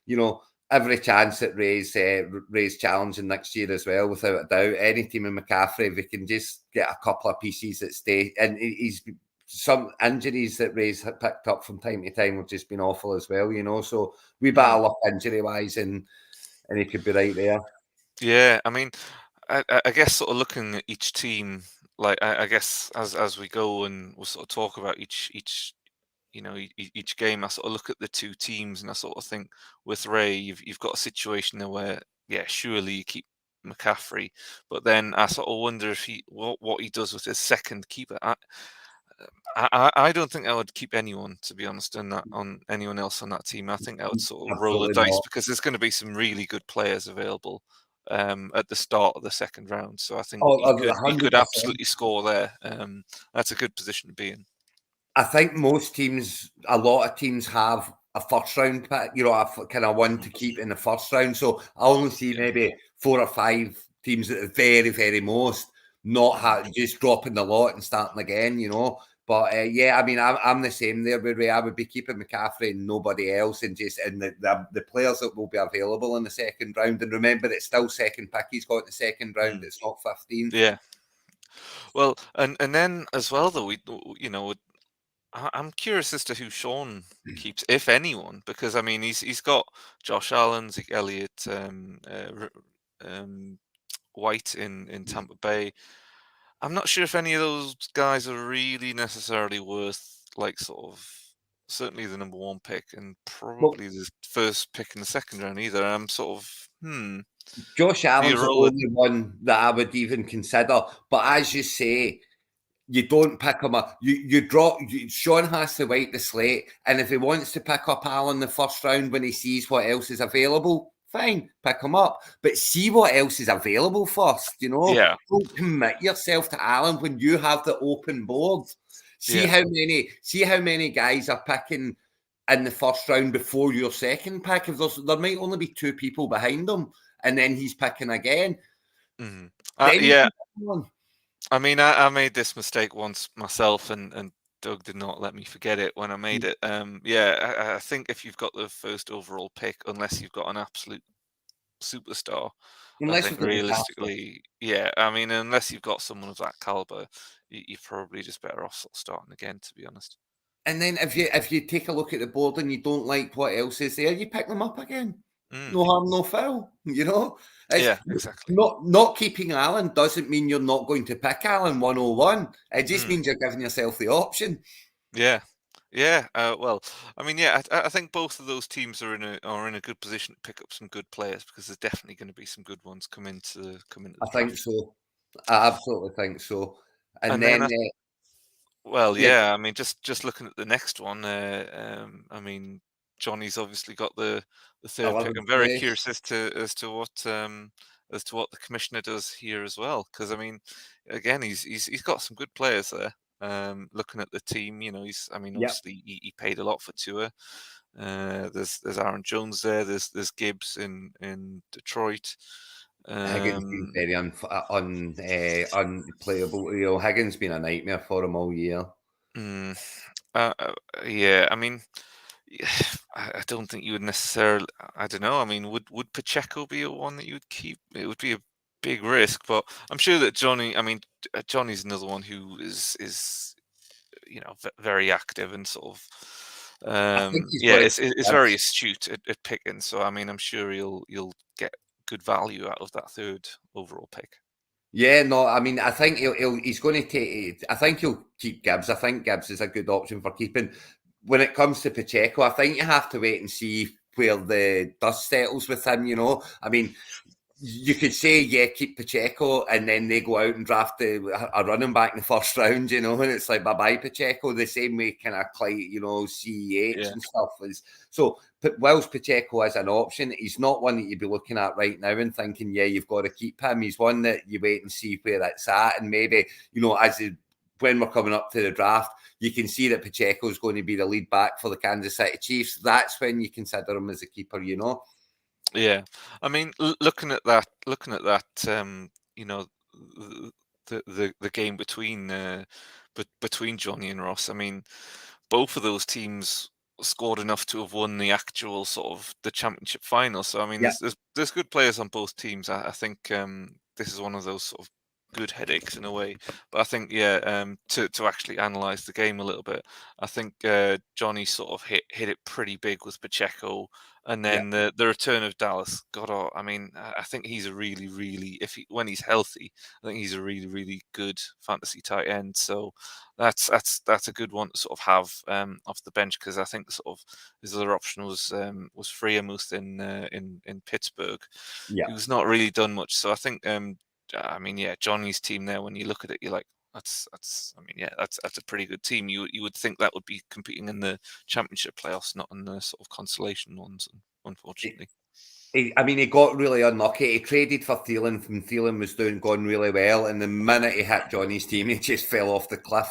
you know, every chance at Ray's challenging next year as well, without a doubt. Any team in McCaffrey, if he can just get a couple of pieces that stay, and he's some injuries that Ray's picked up from time to time have just been awful as well, So we mm, battle up injury wise, and he could be right there. yeah. I mean, I guess sort of looking at each team, like I guess as we go and we'll sort of talk about each each game, I sort of look at the two teams and I sort of think with Ray, you've got a situation there where, yeah, surely you keep McCaffrey, but then I sort of wonder if what he does with his second keeper. I don't think I would keep anyone, to be honest, on anyone else on that team. I think I would sort of roll the Absolutely dice not. because there's going to be some really good players available at the start of the second round. So I think Oh, he could 100%. absolutely score there. That's a good position to be in. I think a lot of teams have a first round pick, a kind of one to keep in the first round. So I only see Yeah. maybe 4 or 5 teams at the very, very most not just dropping the lot and starting again. But yeah, I mean, I'm the same there with Ray. I would be keeping McCaffrey and nobody else, and the players that will be available in the second round. And remember, it's still second pick. He's got in the second round. Mm. It's not 15th. Yeah. Well, and then as well though, I'm curious as to who Sean keeps, if anyone, because I mean he's got Josh Allen, Zeke Elliott, White in Tampa Bay. I'm not sure if any of those guys are really necessarily worth sort of certainly the number one pick and Well, probably the first pick in the second round either. I'm sort of Josh Allen's the Viola. only one that I would even consider. But as you say, you don't pick him up. Sean has to wipe the slate, and if he wants to pick up Allen the first round when he sees what else is available, fine, pick him up. But see what else is available first. Yeah, Don't commit yourself to Allen when you have the open board. See yeah. how many guys are picking in the first round before your second pick. If there might only be two people behind him, and then he's picking again. Hmm. Then you Yeah, can pick one. I mean, I made this mistake once myself, and Doug did not let me forget it when I made it. Yeah, I think if you've got the first overall pick, unless you've got an absolute superstar, I Unless think we've got disaster. realistically, yeah, I mean, unless you've got someone of that caliber, you're probably just better off sort of starting again, to be honest. And then if you take a look at the board and you don't like what else is there, you pick them up again. Mm. No harm, no foul. It's Yeah, exactly. not keeping Allen doesn't mean you're not going to pick Allen 101. It just Mm. means you're giving yourself the option. Yeah, yeah. Well, I mean, yeah, I think both of those teams are in a good position to pick up some good players because there's definitely going to be some good ones come into I the think draft. so. I absolutely think so. And And then, then well, yeah, yeah, I mean, just looking at the next one, I mean, Johnny's obviously got the third pick. 11th I'm very place. curious as to what the commissioner does here as well, because I mean, again, he's got some good players there. Looking at the team, I mean, Yep. obviously he paid a lot for Tua. There's Aaron Jones there. There's Gibbs in Detroit. Higgins been Um, very unplayable. Higgins been a nightmare for him all year. mm, yeah, I mean. Yeah, I don't think you would necessarily. I don't know. I mean, would Pacheco be a one that you would keep? It would be a big risk, but I'm sure that Johnny. I mean, Johnny's another one who is very active and sort of I think he's yeah, got to it's very astute at picking. So I mean, I'm sure you'll get good value out of that third overall pick. Yeah, no, I mean, I think he's going to take. I think he'll keep Gibbs. I think Gibbs is a good option for keeping. When it comes to Pacheco, I think you have to wait and see where the dust settles with him. I mean, you could say, yeah, keep Pacheco, and then they go out and draft a running back in the first round, and it's like bye bye Pacheco. The same way, kind of like CEH Yeah, and stuff is so. But whilst Pacheco is an option, he's not one that you'd be looking at right now and thinking, yeah, you've got to keep him. He's one that you wait and see where it's at, and maybe when we're coming up to the draft, you can see that Pacheco is going to be the lead back for the Kansas City Chiefs. That's when you consider him as a keeper. yeah. I mean, looking at that, you know, the game between Johnny and Ross. I mean, both of those teams scored enough to have won the actual sort of the championship final. So I mean, Yeah, there's good players on both teams. I think this is one of those sort of good headaches in a way. But I think yeah, to actually analyze the game a little bit, I think Johnny sort of hit it pretty big with Pacheco. And yeah, then the return of Dallas Goddard. I mean, I think he's a really, really when he's healthy, I think he's a really, really good fantasy tight end. So that's a good one to sort of have off the bench because I think sort of his other option was Freiermuth in Pittsburgh, yeah. who's not really done much. So I think I mean yeah, Johnny's team there. When you look at it, you're like. That's I mean yeah that's a pretty good team. You would think that would be competing in the championship playoffs, not in the sort of consolation ones, unfortunately. I mean, he got really unlucky. He traded for Thielen when Thielen was going really well, and the minute he hit Johnny's team, he just fell off the cliff,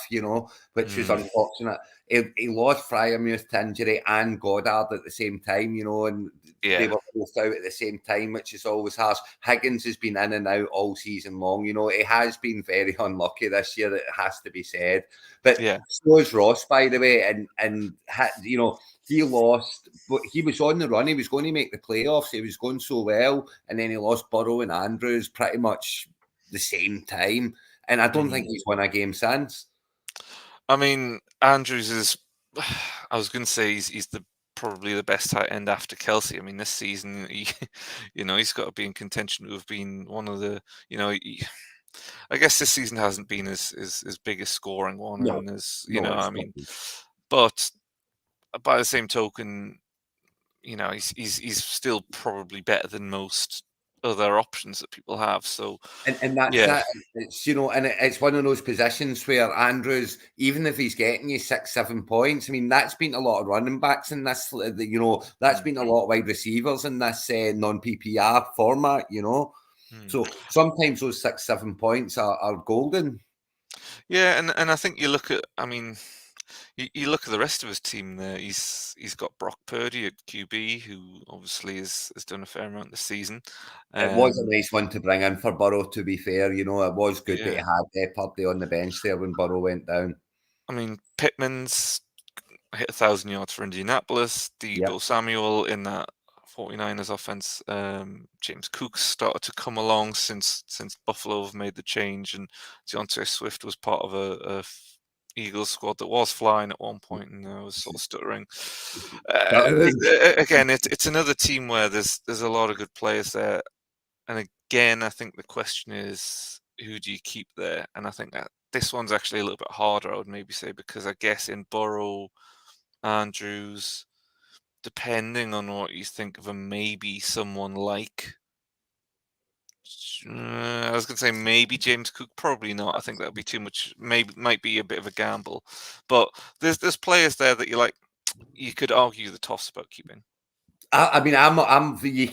which was Mm, unfortunate. He lost Fryermuth to injury and Goddard at the same time, and they yeah, were both out at the same time, which is always harsh. Higgins has been in and out all season long. He has been very unlucky this year, it has to be said. But yeah, so is Ross, by the way, and he lost, but he was on the run. He was going to make the playoffs. He was going so well, and then he lost Burrow and Andrews pretty much the same time. And I don't think mm. he's won a game since. I mean, Andrews is. I was going to say he's the probably the best tight end after Kelsey. I mean, this season he's got to be in contention to have been one of the. I guess this season hasn't been his biggest scoring one, No, and as no, I it's not. mean, but by the same token, he's still probably better than most other options that people have. So And that's yeah, it. It's, and it's one of those positions where Andrews, even if he's getting you 6, 7 points, I mean, that's been a lot of running backs in this, that's been a lot of wide receivers in this non-PPR format, So sometimes those 6, 7 points are golden. Yeah, and I think you look at, I mean, you look at the rest of his team there. He's got Brock Purdy at QB, who obviously has done a fair amount this season. It was a nice one to bring in for Burrow, to be fair. It was good that he Yeah, had Purdy on the bench there when Burrow went down. I mean, Pittman's hit 1,000 yards for Indianapolis. Yep. Debo Samuel in that 49ers offense. James Cook's started to come along since Buffalo have made the change, and DeAndre Swift was part of a Eagles squad that was flying at one point and was sort of stuttering. Again, it's another team where there's a lot of good players there, and again, I think the question is, who do you keep there? And I think that this one's actually a little bit harder, I would maybe say, because I guess in Burrow, Andrews, depending on what you think of him, maybe someone like. I was going to say maybe James Cook, probably not. I think that would be too much. Maybe might be a bit of a gamble, but there's players there that you could argue the toss about keeping. I mean, you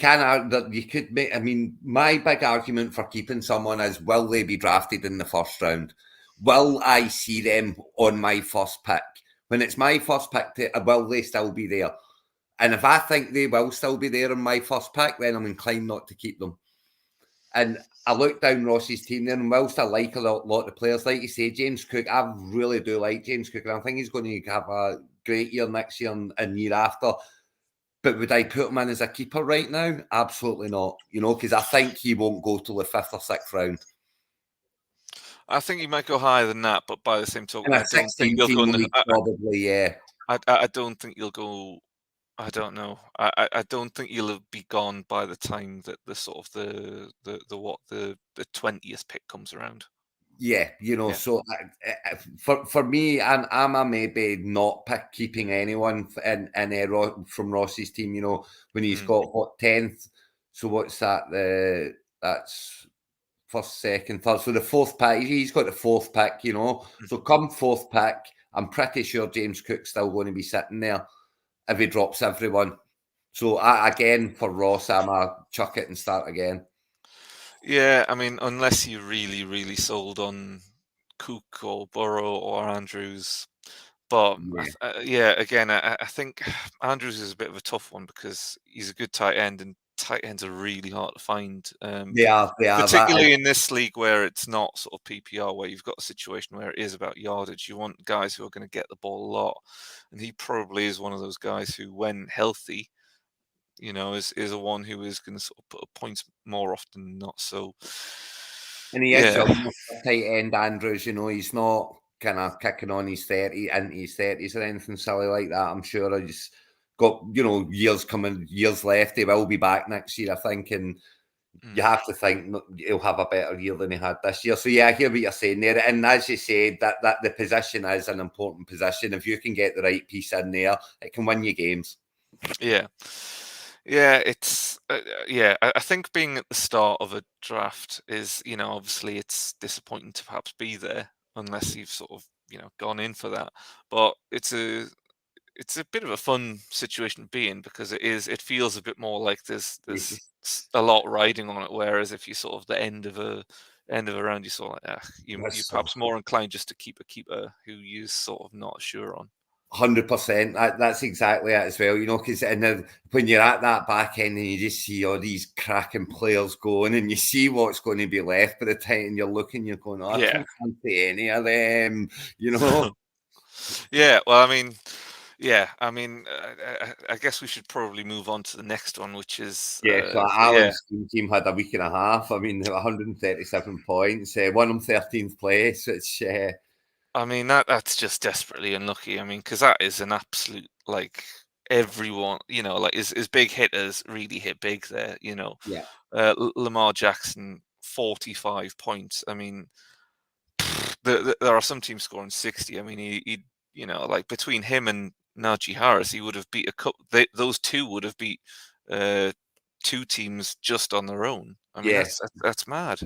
could make, I mean, my big argument for keeping someone is, will they be drafted in the first round? Will I see them on my first pick? When it's my first pick, will they still be there? And if I think they will still be there on my first pick, then I'm inclined not to keep them. And I looked down Ross's team there, and whilst I like a lot of players, like you say, James Cook, I really do like James Cook, and I think he's going to have a great year next year and year after. But would I put him in as a keeper right now? Absolutely not. Because I think he won't go till the 5th or 6th round. I think you might go higher than that, but by the same token, In a I don't think 16 you'll go. team league, probably, yeah. I don't think you'll go. I don't know. I don't think you'll be gone by the time that the sort of the 20th pick comes around. Yeah, Yeah. so for me, I'm a maybe not keeping anyone from Ross's team. When he's got 10th. So what's that? That's first, second, third. So the fourth pick, he's got the fourth pick. So come fourth pick, I'm pretty sure James Cook's still going to be sitting there if he drops everyone. So again, for Ross, I'm a chuck it and start again. Yeah, I mean, unless you really, really sold on Cook or Burrow or Andrews. But Yeah. again, I think Andrews is a bit of a tough one because he's a good tight end, and tight ends are really hard to find. They are. Particularly in this league where it's not sort of PPR, where you've got a situation where it is about yardage. You want guys who are going to get the ball a lot, and he probably is one of those guys who, when healthy, is a one who is going to sort of put up points more often than not. So, And he is young, tight end Andrews. He's not kind of kicking on his 30 into his 30s or anything silly like that. I'm sure he's got years left. He will be back next year, I think, and you have to think he'll have a better year than he had this year. So yeah, I hear what you're saying there. And as you said, that the position is an important position. If you can get the right piece in there, it can win you games. Yeah. It's I think being at the start of a draft is, obviously it's disappointing to perhaps be there unless you've sort of, gone in for that. But it's a bit of a fun situation to be in because it feels a bit more like there's a lot riding on it. Whereas if you sort of the end of a round, you sort of like, you're perhaps more inclined just to keep a keeper who you're sort of not sure on. 100%. That's exactly it as well, because when you're at that back end and you just see all these cracking players going and you see what's going to be left by the time you're looking, you're going, I don't fancy any of them, Yeah, well, I mean, I guess we should probably move on to the next one, which is so Alan's team had a week and a half. I mean, 137 points, won them 13th place. It's I mean, that's just desperately unlucky. I mean, because that is an absolute, like, everyone, like his big hitters really hit big there. Yeah. Lamar Jackson, 45 points. I mean, there are some teams scoring 60. I mean, he like between him and Najee Harris, he would have beat a couple. Those two would have beat 2 teams just on their own. I mean, Yeah. that's mad,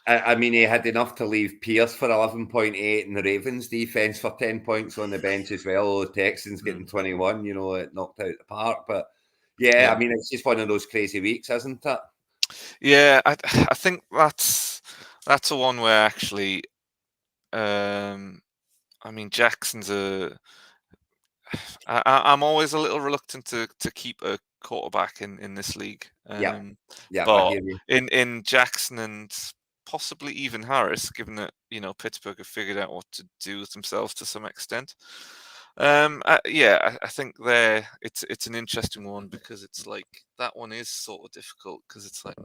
I mean, he had enough to leave Pierce for 11.8 and the Ravens defense for 10 points on the bench as well. The Texans getting 21, it knocked out the park. But yeah, I mean, it's just one of those crazy weeks, isn't it? Yeah, I think that's a one where actually, I mean, Jackson's I'm always a little reluctant to keep a quarterback in this league. Yeah, I But hear you. in Jackson and possibly even Harris, given that Pittsburgh have figured out what to do with themselves to some extent. I think it's an interesting one because it's like that one is sort of difficult because it's like,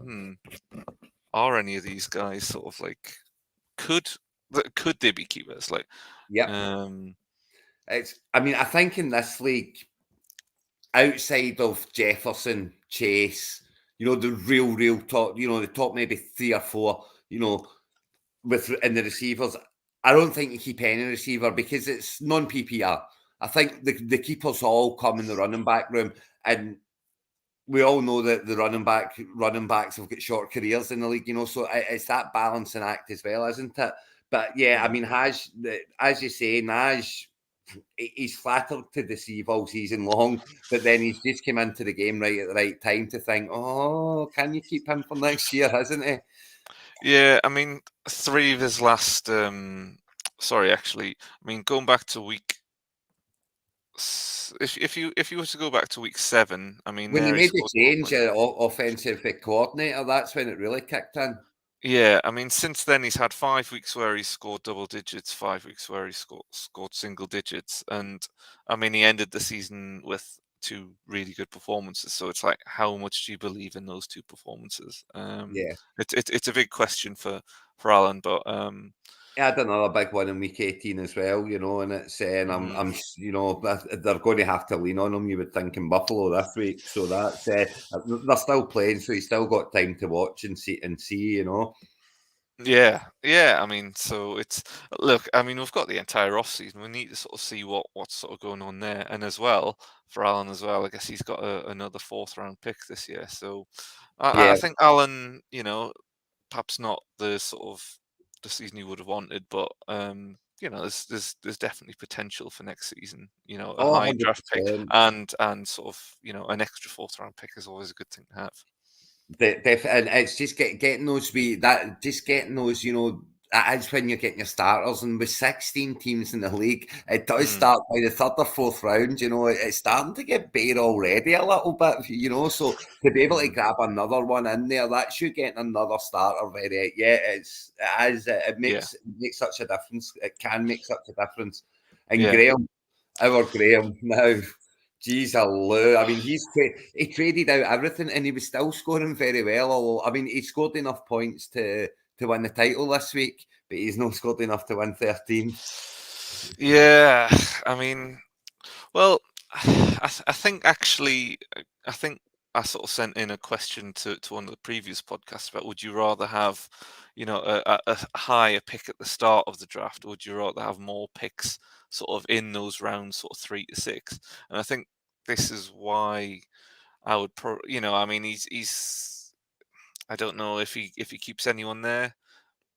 are any of these guys sort of like could they be keepers? Like, Yeah. I mean, I think in this league, outside of Jefferson, Chase, the real top, the top maybe 3 or 4, in the receivers, I don't think you keep any receiver because it's non-PPR. I think the keepers all come in the running back room, and we all know that the running backs have got short careers in the league, so it's that balancing act as well, isn't it? But yeah, I mean, as you say, Naj, he's flattered to deceive all season long, but then he's just come into the game right at the right time to think, oh, can you keep him for next year, hasn't he? Yeah, I mean, 3 of his last. Sorry, actually, I mean, going back to week. If you were to go back to week 7, I mean, When they there he made the scores change, offensive coordinator, that's when it really kicked in. Yeah, I mean, since then he's had 5 weeks where he scored double digits, 5 weeks where he scored single digits, and I mean, he ended the season with 2 really good performances. So it's like, how much do you believe in those 2 performances? Yeah. It's a big question for Alan, but He had another big one in week 18 as well, and it's saying they're going to have to lean on him, you would think, in Buffalo this week. So that's they're still playing, so he's still got time to watch and see. Yeah. I mean, so look. I mean, we've got the entire off season. We need to sort of see what's sort of going on there, and as well for Alan as well. I guess he's got another 4th round pick this year. So I Yeah. think Alan, perhaps not the sort of the season he would have wanted, but there's definitely potential for next season. A Oh, high draft pick 100%. and sort of an extra 4th round pick is always a good thing to have. And it's just getting those getting those, it's when you're getting your starters, and with 16 teams in the league, it does start by the 3rd or 4th round. It's starting to get bare already a little bit, So to be able to grab another one in there, that's you getting another starter. It makes such a difference. It can make such a difference. And our Graham now. Geez, alloo. I mean, he traded out everything and he was still scoring very well. Although, I mean, he scored enough points to win the title this week, but he's not scored enough to win 13th. Yeah, I mean, well, I think actually, I think I sort of sent in a question to one of the previous podcasts about would you rather have, a higher pick at the start of the draft, or would you rather have more picks sort of in those rounds, sort of 3 to 6? And I think this is why I would, I mean, he's, I don't know if he keeps anyone there.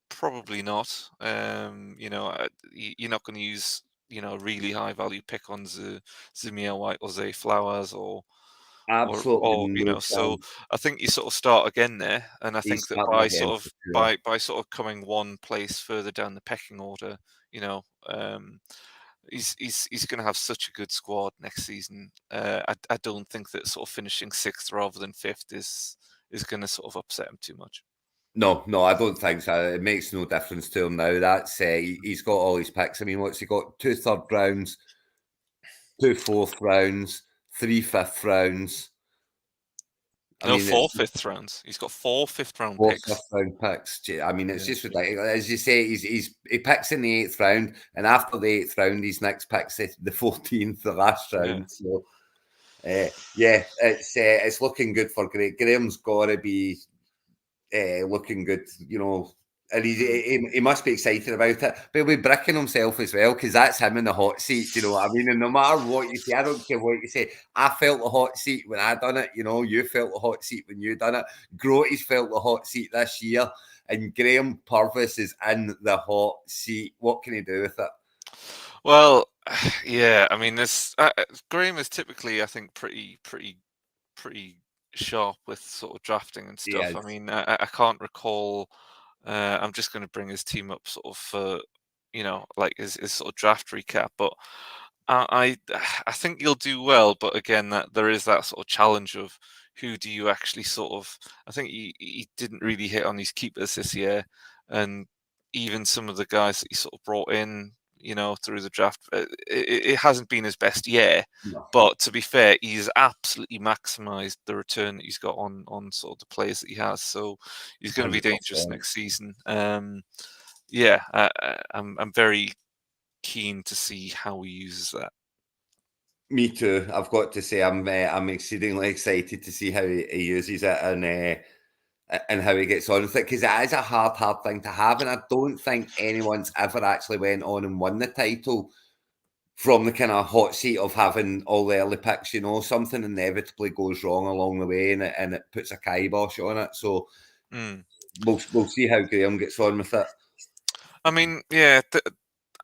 Probably not. You're not going to use a really high value pick on Zamir White or Zay Flowers Absolutely or no so chance. I think you sort of start again there, and I He's think that starting by again sort for of sure. by sort of coming one place further down the pecking order, he's going to have such a good squad next season. I don't think that sort of finishing 6th rather than 5th is going to sort of upset him too much. No, I don't think so. It makes no difference to him now. That's he's got all his picks. I mean, what's he got? 2 3rd rounds, 2 4th rounds, 3 5th rounds. I No, mean, 4 5th rounds. He's got 4 5th-round 4 picks. 5th round picks. I mean, it's Yeah. just ridiculous. As you say, he picks in the 8th round, and after the 8th round, his next pick's the 14th, the last round. So, it's looking good for Graham. Graham's got to be looking good, And he must be excited about it. But he'll be bricking himself as well, because that's him in the hot seat. Do you know what I mean? And no matter what you say, I don't care what you say. I felt the hot seat when I done it. You know, you felt the hot seat when you done it. Groty's felt the hot seat this year. And Graham Purvis is in the hot seat. What can he do with it? Well, yeah, I mean, Graham is typically, I think, pretty sharp with sort of drafting and He stuff. I is. mean, I can't recall. I'm just going to bring his team up sort of for, like his sort of draft recap. But I think you'll do well. But again, that there is that sort of challenge of who do you actually sort of. I think he didn't really hit on his keepers this year, and even some of the guys that he sort of brought in, through the draft, it hasn't been his best year. No, But to be fair, he's absolutely maximised the return that he's got on sort of the players that he has. So he's going to be dangerous 100%. next season. Yeah, I'm very keen to see how he uses that. Me too. I've got to say, I'm exceedingly excited to see how he uses it and how he gets on with it, because it is a hard thing to have, and I don't think anyone's ever actually went on and won the title from the kind of hot seat of having all the early picks. You know, something inevitably goes wrong along the way, and it puts a kibosh on it. So we'll see how Graham gets on with it. I mean, yeah,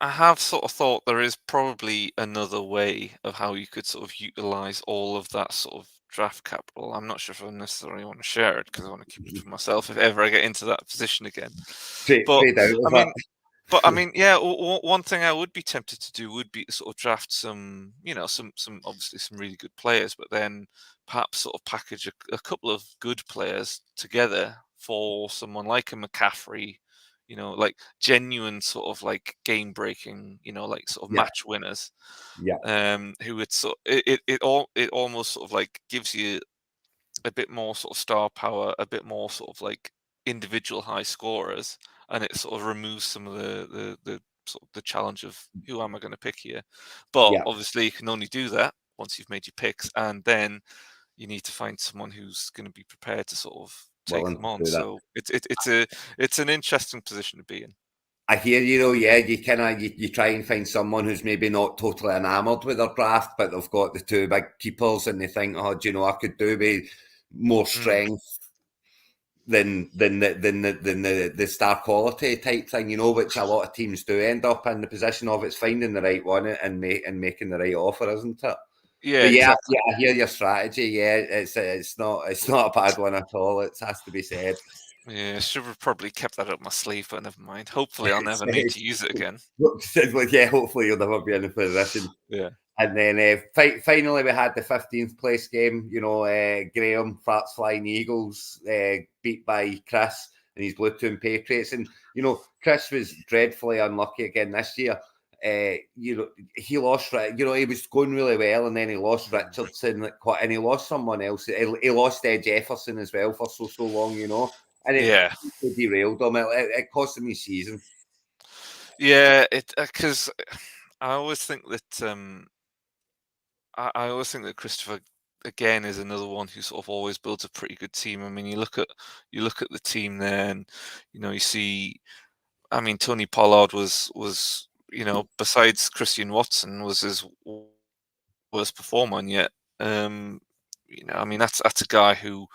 I have sort of thought there is probably another way of how you could sort of utilize all of that sort of draft capital. I'm not sure if I necessarily want to share it because I want to keep it for myself if ever I get into that position again. But Fade out I of mean, it. yeah, one thing I would be tempted to do would be to sort of draft some, some obviously some really good players, but then perhaps sort of package a couple of good players together for someone like a McCaffrey, like genuine sort of like game breaking, like sort of Yeah, match winners, yeah, who would it almost sort of like gives you a bit more sort of star power, a bit more sort of like individual high scorers, and it sort of removes some of the sort of the challenge of who am I going to pick here. But yeah. obviously, you can only do that once you've made your picks, and then you need to find someone who's going to be prepared to sort of take Willing them to on. do that. So it's an interesting position to be in. I hear you though, yeah, you kind of you try and find someone who's maybe not totally enamoured with their draft, but they've got the two big keepers, and they think, oh, do you know, I could do with more Mm. strength than the star quality type thing, you know, which a lot of teams do end up in the position of. It's finding the right one and making the right offer, isn't it? Yeah, But yeah, exactly. I hear your strategy. Yeah, it's not a bad one at all. It has to be said. Yeah, should have probably kept that up my sleeve, but never mind. Hopefully, I'll never need to use it again. Yeah, hopefully you'll never be in a position. Yeah. And then finally, we had the 15th place game. You know, Graham, Farts Flying Eagles, beat by Chris and his Blue Toon Patriots. And, you know, Chris was dreadfully unlucky again this year. You know, he lost, you know, he was going really well, and then he lost Richardson, and he lost someone else. He lost Jefferson as well for so long, you know, and Yeah. it derailed him. It cost him his season. Yeah, it because I always think that I always think that Christopher again is another one who sort of always builds a pretty good team. I mean, you look at the team there, and you see. I mean, Tony Pollard was besides Christian Watson was his worst performer, and yet I mean that's a guy who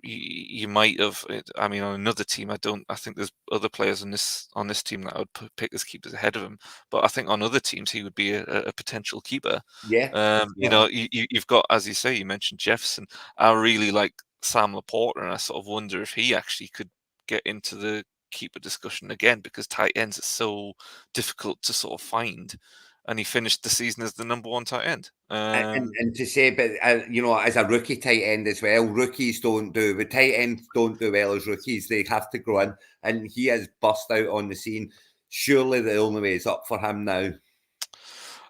you might have. I mean, on another team, I think there's other players on this team that I would pick as keepers ahead of him. But I think on other teams, he would be a potential keeper. Yeah, yeah. You've got, as you say, you mentioned Jefferson. I really like Sam Laporta, and I sort of wonder if he actually could get into the keeper discussion again, because tight ends are so difficult to sort of find. And he finished the season as the number 1 tight end. And to say, but you know, as a rookie tight end as well, rookies don't do the tight ends don't do well as rookies. They have to grow in, and he has burst out on the scene. Surely the only way is up for him now.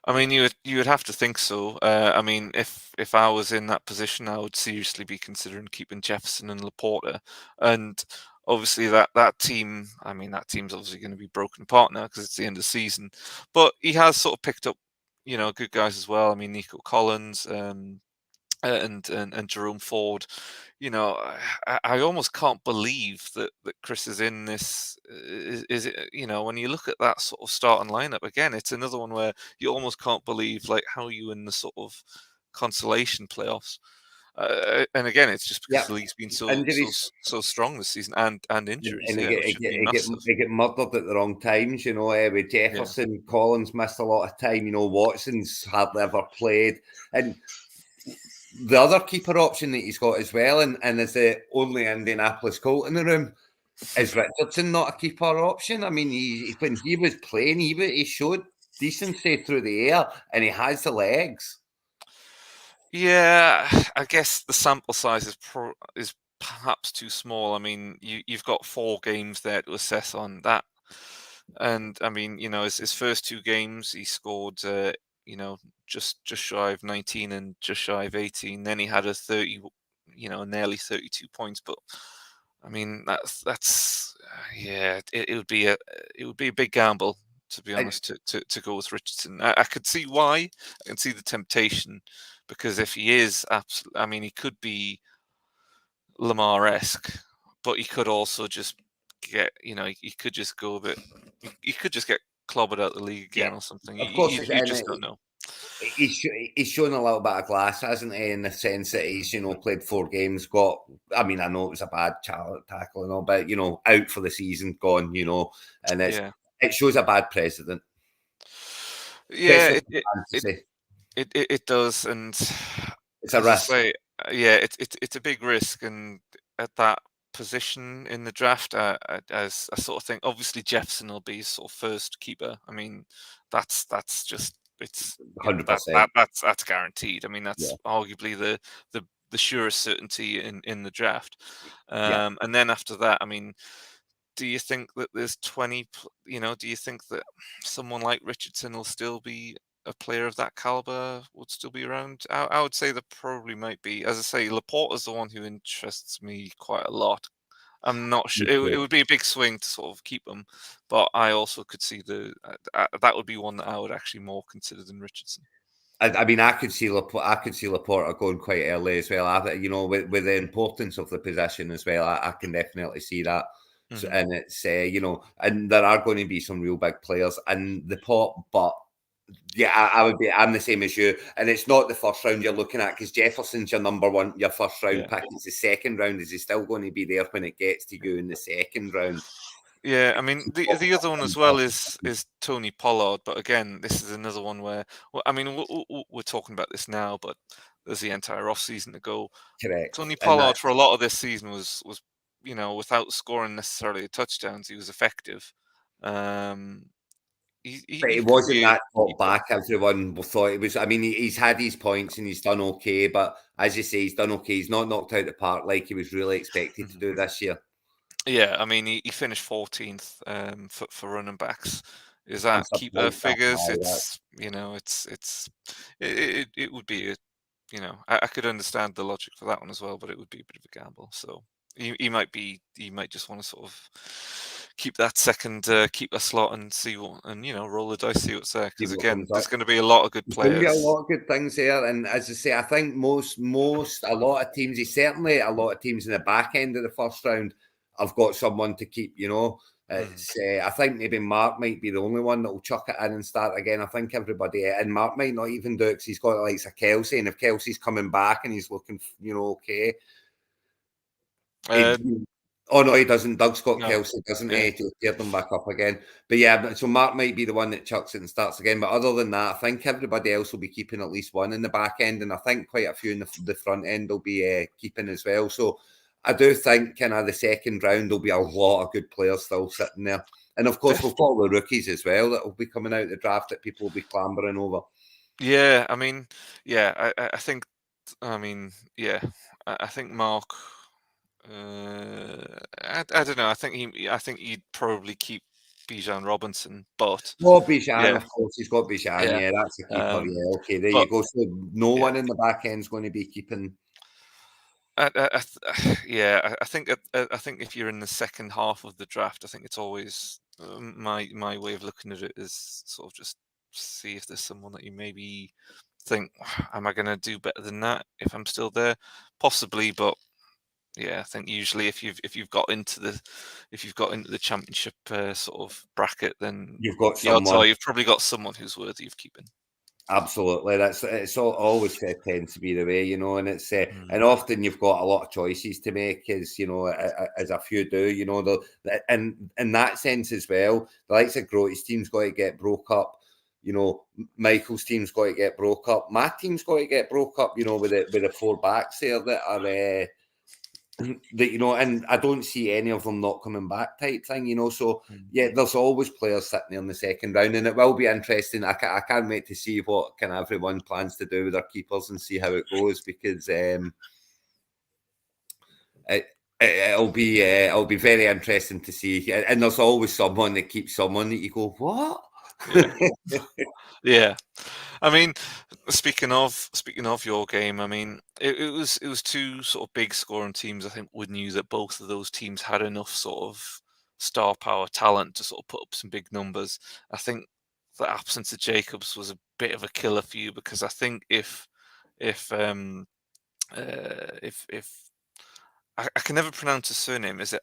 I mean, you would have to think so. I mean, if I was in that position, I would seriously be considering keeping Jefferson and Laporta, and obviously that team. I mean, that team's obviously going to be broken apart now because it's the end of the season. But he has sort of picked up, good guys as well. I mean, Nico Collins. and Jerome Ford. You know, I almost can't believe that Chris is in this. Is it, you know, when you look at that sort of starting lineup again, it's another one where you almost can't believe like how you in the sort of consolation playoffs. And again, it's just because Yeah, the league's been injuries. so strong this season, and injuries, And yeah, which have been massive. they get murdered at the wrong times, you know. With Yeah, Jefferson, Collins missed a lot of time. You know, Watson's hardly ever played, and the other keeper option that he's got as well, and is the only Indianapolis Colt in the room, is Richardson not a keeper option? I mean, when he was playing, he showed decency through the air, and he has the legs. yeah. I guess the sample size is perhaps too small. I mean, you've got 4 games there to assess on that, and I mean, you know, his first 2 games he scored, you know, just shy of 19 and just shy of 18. Then he had a 30, you know, nearly 32 points. But I mean, that's yeah, it would be a big gamble, to be I, honest, to go with Richardson. I could see why. I can see the temptation, because if he is absolutely, I mean, he could be Lamar-esque, but he could also just get, you know, he could just go a bit, he could just get clobbered out the league yeah, again or something. of course, You just don't know. he's shown a little bit of glass, hasn't he? In the sense that he's, you know, played 4 games, got. I mean, I know it was a bad tackle and all, but you know, out for the season, gone. You know, and Yeah, it shows a bad precedent, yeah, especially for it, fantasy. it does, and It's a as I risk, say, yeah, it's a big risk, and at that position in the draft, as I sort of think, obviously Jefferson will be sort of first keeper. I mean, that's just it's, you know, 100%. that's guaranteed. I mean, Yeah, that's arguably the the surest certainty in the draft. yeah. And then after that, I mean, do you think that there's 20, you know, do you think that someone like Richardson will still be a player of that caliber, would still be around? I would say there probably might be. As I say, Laporte is the one who interests me quite a lot. I'm not sure. Me It too. would be a big swing to sort of keep him, but I also could see that would be one that I would actually more consider than Richardson. I mean, I could see Laporta going quite early as well. You know, with the importance of the position as well, I can definitely see that. So, Hmm. and it's you know, and there are going to be some real big players in the pot, but yeah, I would be. I'm the same as you, and it's not the first round you're looking at because Jefferson's your number one, your first round Yeah. pick. It's the second round. Is he still going to be there when it gets to you in the second round? Yeah, I mean the other one as well is Tony Pollard, but again, this is another one where, well, I mean we're talking about this now, but there's the entire off season to go. Correct, Tony and Pollard that, for a lot of this season was, you know, without scoring necessarily touchdowns, he was effective. Um, but he it could wasn't be a that top keeper. back everyone thought it was. I mean, he's had his points and he's done okay, but as you say, he's done okay. He's not knocked out the park like he was really expected to Mhm. do this year. Yeah, I mean he finished 14th for running backs. Is I'm that keeper surprised that figures? high. It's, you know, it would be a, you know, I could understand the logic for that one as well, but it would be a bit of a gamble. So he might just want to sort of keep that second keeper slot and see what, and you know, roll the dice, see what's there, See because what again, comes up. there's going to be a lot of good There's going to be a players. lot of good things there, and as I say, I think a lot of teams, certainly a lot of teams in the back end of the first round, have got someone to keep. You know, Mhm. it's I think maybe Mark might be the only one that will chuck it in and start again. I think everybody, and Mark might not even do it because he's got the likes of Kelsey, and if Kelsey's coming back and he's looking, you know, okay, Uh, it, oh no, he doesn't. Doug Scott no, Kelsey doesn't yeah. he? To gear them back up again. But yeah, so Mark might be the one that chucks it and starts again. But other than that, I think everybody else will be keeping at least one in the back end, and I think quite a few in the front end will be keeping as well. So I do think kind of the second round there'll be a lot of good players still sitting there. And of course, we've got all the rookies as well that will be coming out the draft that people will be clambering over. Yeah, I mean, yeah, I think, I mean, yeah, I think Mark. I don't know. I think he'd probably keep Bijan Robinson, but Oh, Bijan, yeah, of course, he's got Bijan. yeah. Yeah, that's a keeper. Um, Yeah, okay, there but you go. So no yeah, one in the back end's going to be keeping. yeah. I think if you're in the second half of the draft, I think it's always, my way of looking at it is sort of just see if there's someone that you maybe think, am I going to do better than that if I'm still there? Possibly, but yeah, I think usually if you've got into the championship sort of bracket, then You've got the odds someone. are you've probably got someone who's worthy of keeping. Absolutely, it's always tends to be the way, and it's Mm. and often you've got a lot of choices to make, as as a few do, and in that sense as well, the likes of Grote's team's got to get broke up, Michael's team's got to get broke up, my team's got to get broke up, with the four backs there that are that and I don't see any of them not coming back type thing, so yeah, there's always players sitting there in the second round, and it will be interesting. I can't wait to see what kind of everyone plans to do with their keepers and see how it goes, because it'll be very interesting to see, and there's always someone that keeps someone that you go, what? Yeah. Yeah. I mean, speaking of your game, I mean, it was two sort of big scoring teams. I think we knew that both of those teams had enough sort of star power talent to sort of put up some big numbers. I think the absence of Jacobs was a bit of a killer for you, because I think if I can never pronounce his surname. Is it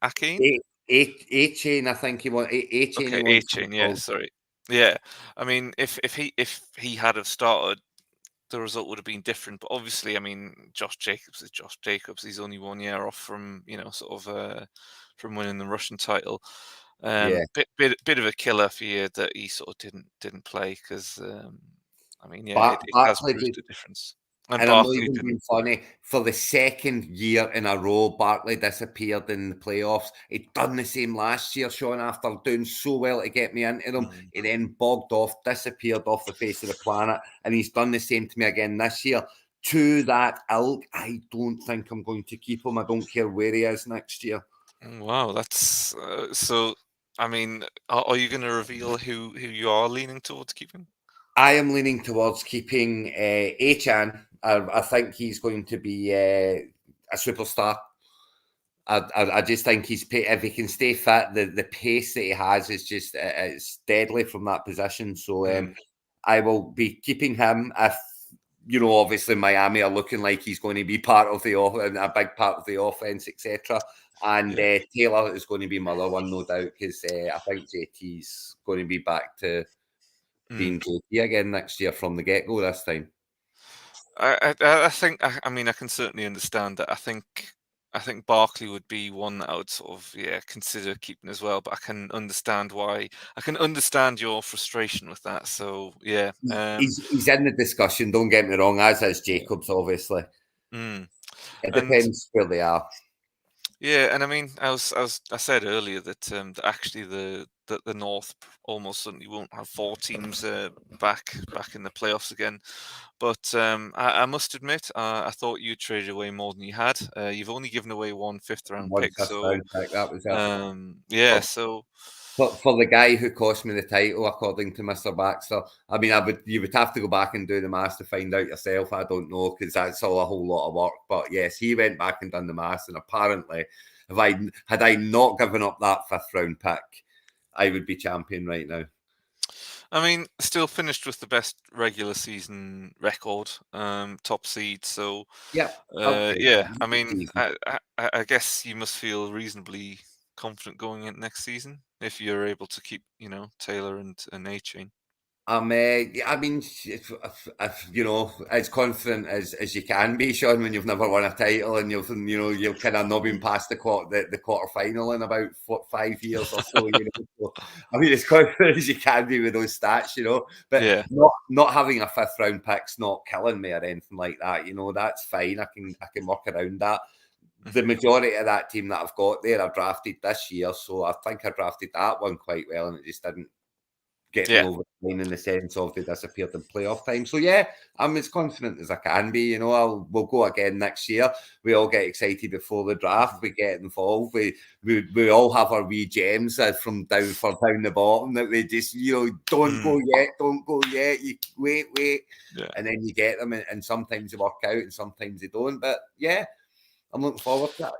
Akin? A chain, I think A chain. He Okay, wants to be A-Chain. Yeah, called. sorry. Yeah, I mean, if he had have started, the result would have been different. But obviously, I mean, Josh Jacobs is Josh Jacobs. He's only 1 year off from sort of from winning the Russian title. Yeah. Bit of a killer for you that he sort of didn't play, because I mean, yeah, it has Barkley proved did. a difference. And And I'm not Barkley even didn't. being funny. For the second year in a row, Barkley disappeared in the playoffs. He'd done the same last year, Sean, after doing so well to get me into them. Mm. He then bogged off, disappeared off the face of the planet, and he's done the same to me again this year. To that ilk, I don't think I'm going to keep him. I don't care where he is next year. Wow, that's so. I mean, are you going to reveal who you are leaning towards keeping? I am leaning towards keeping Achan. I think he's going to be a superstar. I just think if he can stay fit, the pace that he has is just it's deadly from that position. So Mm. I will be keeping him. If obviously Miami are looking like he's going to be part of a big part of the offense, etc. And Yeah. Taylor is going to be my other one, no doubt, because I think JT's going to be back to Mm. being JT again next year from the get go this time. I think I mean I can certainly understand that. I think Barkley would be one that I would sort of consider keeping as well. But I can understand why. I can understand your frustration with that. So yeah. He's in the discussion. Don't get me wrong, as is Yeah. Jacobs. Obviously, Mm. it And depends where they are. yeah, and I mean, I said earlier that actually the North almost certainly won't have four teams back in the playoffs again. But I must admit, I thought you traded away more than you had. You've only given away one fifth round One pick, fifth so round pick. That was it. yeah, For, so for the guy who cost me the title, according to Mr. Baxter. I mean, you would have to go back and do the maths to find out yourself. I don't know, because that's all a whole lot of work. But yes, he went back and done the maths, and apparently, had I not given up that fifth round pick, I would be champion right now. I mean, still finished with the best regular season record, top seed. So Yeah. Okay. yeah, I mean, I guess you must feel reasonably confident going into next season if you're able to keep, Taylor and A-Chain. I mean, if, as confident as you can be, Sean, when you've never won a title and you've kind of not been past the quarter final in about 5 years or so. So, I mean, as confident as you can be with those stats, but Yeah. not having a fifth round pick's not killing me or anything like that. That's fine. I can work around that. The Mhm. majority of that team that I've got there, I've drafted this year, so I think I drafted that one quite well, and it just didn't get me Yeah. over the line in the sense of they disappeared in playoff time. So yeah, I'm as confident as I can be. We'll go again next year. We all get excited before the draft. Mhm. We get involved. We all have our wee gems from down the bottom that we just don't Mm. go yet. You wait, Yeah. and then you get them, and sometimes they work out, and sometimes they don't. But yeah, I'm looking forward to that.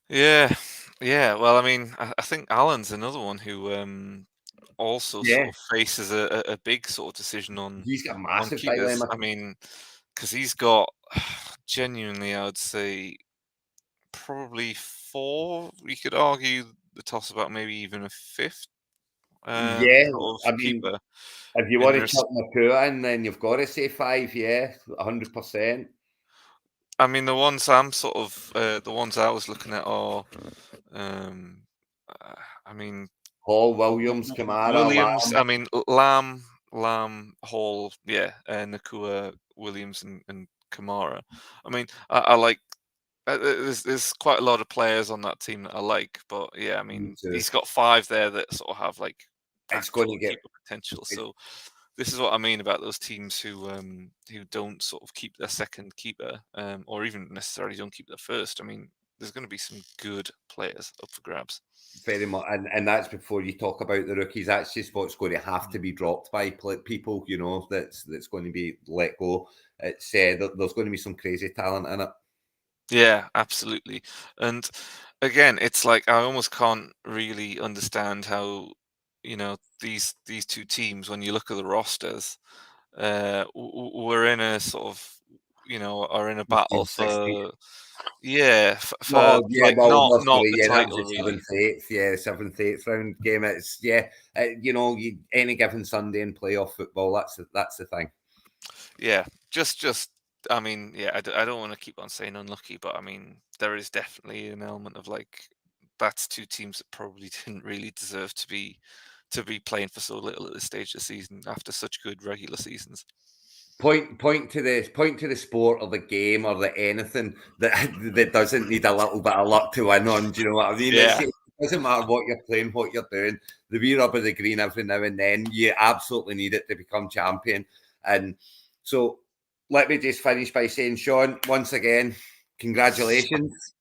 Yeah. Yeah. Well, I mean, I think Alan's another one who also sort of faces a big sort of decision on He's got a massive keepers. dilemma. I mean, because he's got genuinely, I would say, probably 4. We could argue the toss about maybe even a 5th Yeah, sort I of mean, keeper. if you want to chuck Nakua in, then you've got to say 5. Yeah, 100%. I mean, the ones I'm sort of the ones I was looking at are, I mean, Hall, Williams, Kamara, Williams. Lamb. I mean, Lamb, Hall, yeah, Nakua, Williams, and Kamara. I mean, I like. There's quite a lot of players on that team that I like, but yeah, I Me mean, too. he's got 5 there that sort of have like It's going actual to get. keeper potential. So this is what I mean about those teams who don't sort of keep their second keeper, or even necessarily don't keep their first. I mean, there's going to be some good players up for grabs. Very much, and that's before you talk about the rookies. That's just what's going to have to be dropped by people. You know, that's going to be let go. It's there's going to be some crazy talent in it. Yeah, absolutely. And again, it's like I almost can't really understand how, these two teams, when you look at the rosters, we're in a sort of, are in a battle 60. for, yeah, for Well, yeah, like well, not no, sorry, the yeah, that was title the really. seventh, eighth, yeah, seventh, eighth round game. It's you know, any given Sunday in playoff football, that's the thing. Yeah, just I mean, yeah, I don't want to keep on saying unlucky, but I mean, there is definitely an element of like that's two teams that probably didn't really deserve to be playing for so little at this stage of the season after such good regular seasons. Point to the sport or the game or the anything that doesn't need a little bit of luck to win on. Do you know what I mean? Yeah. It doesn't matter what you're playing, what you're doing. The wee rub of the green every now and then, you absolutely need it to become champion. And so, let me just finish by saying, Sean, once again, congratulations,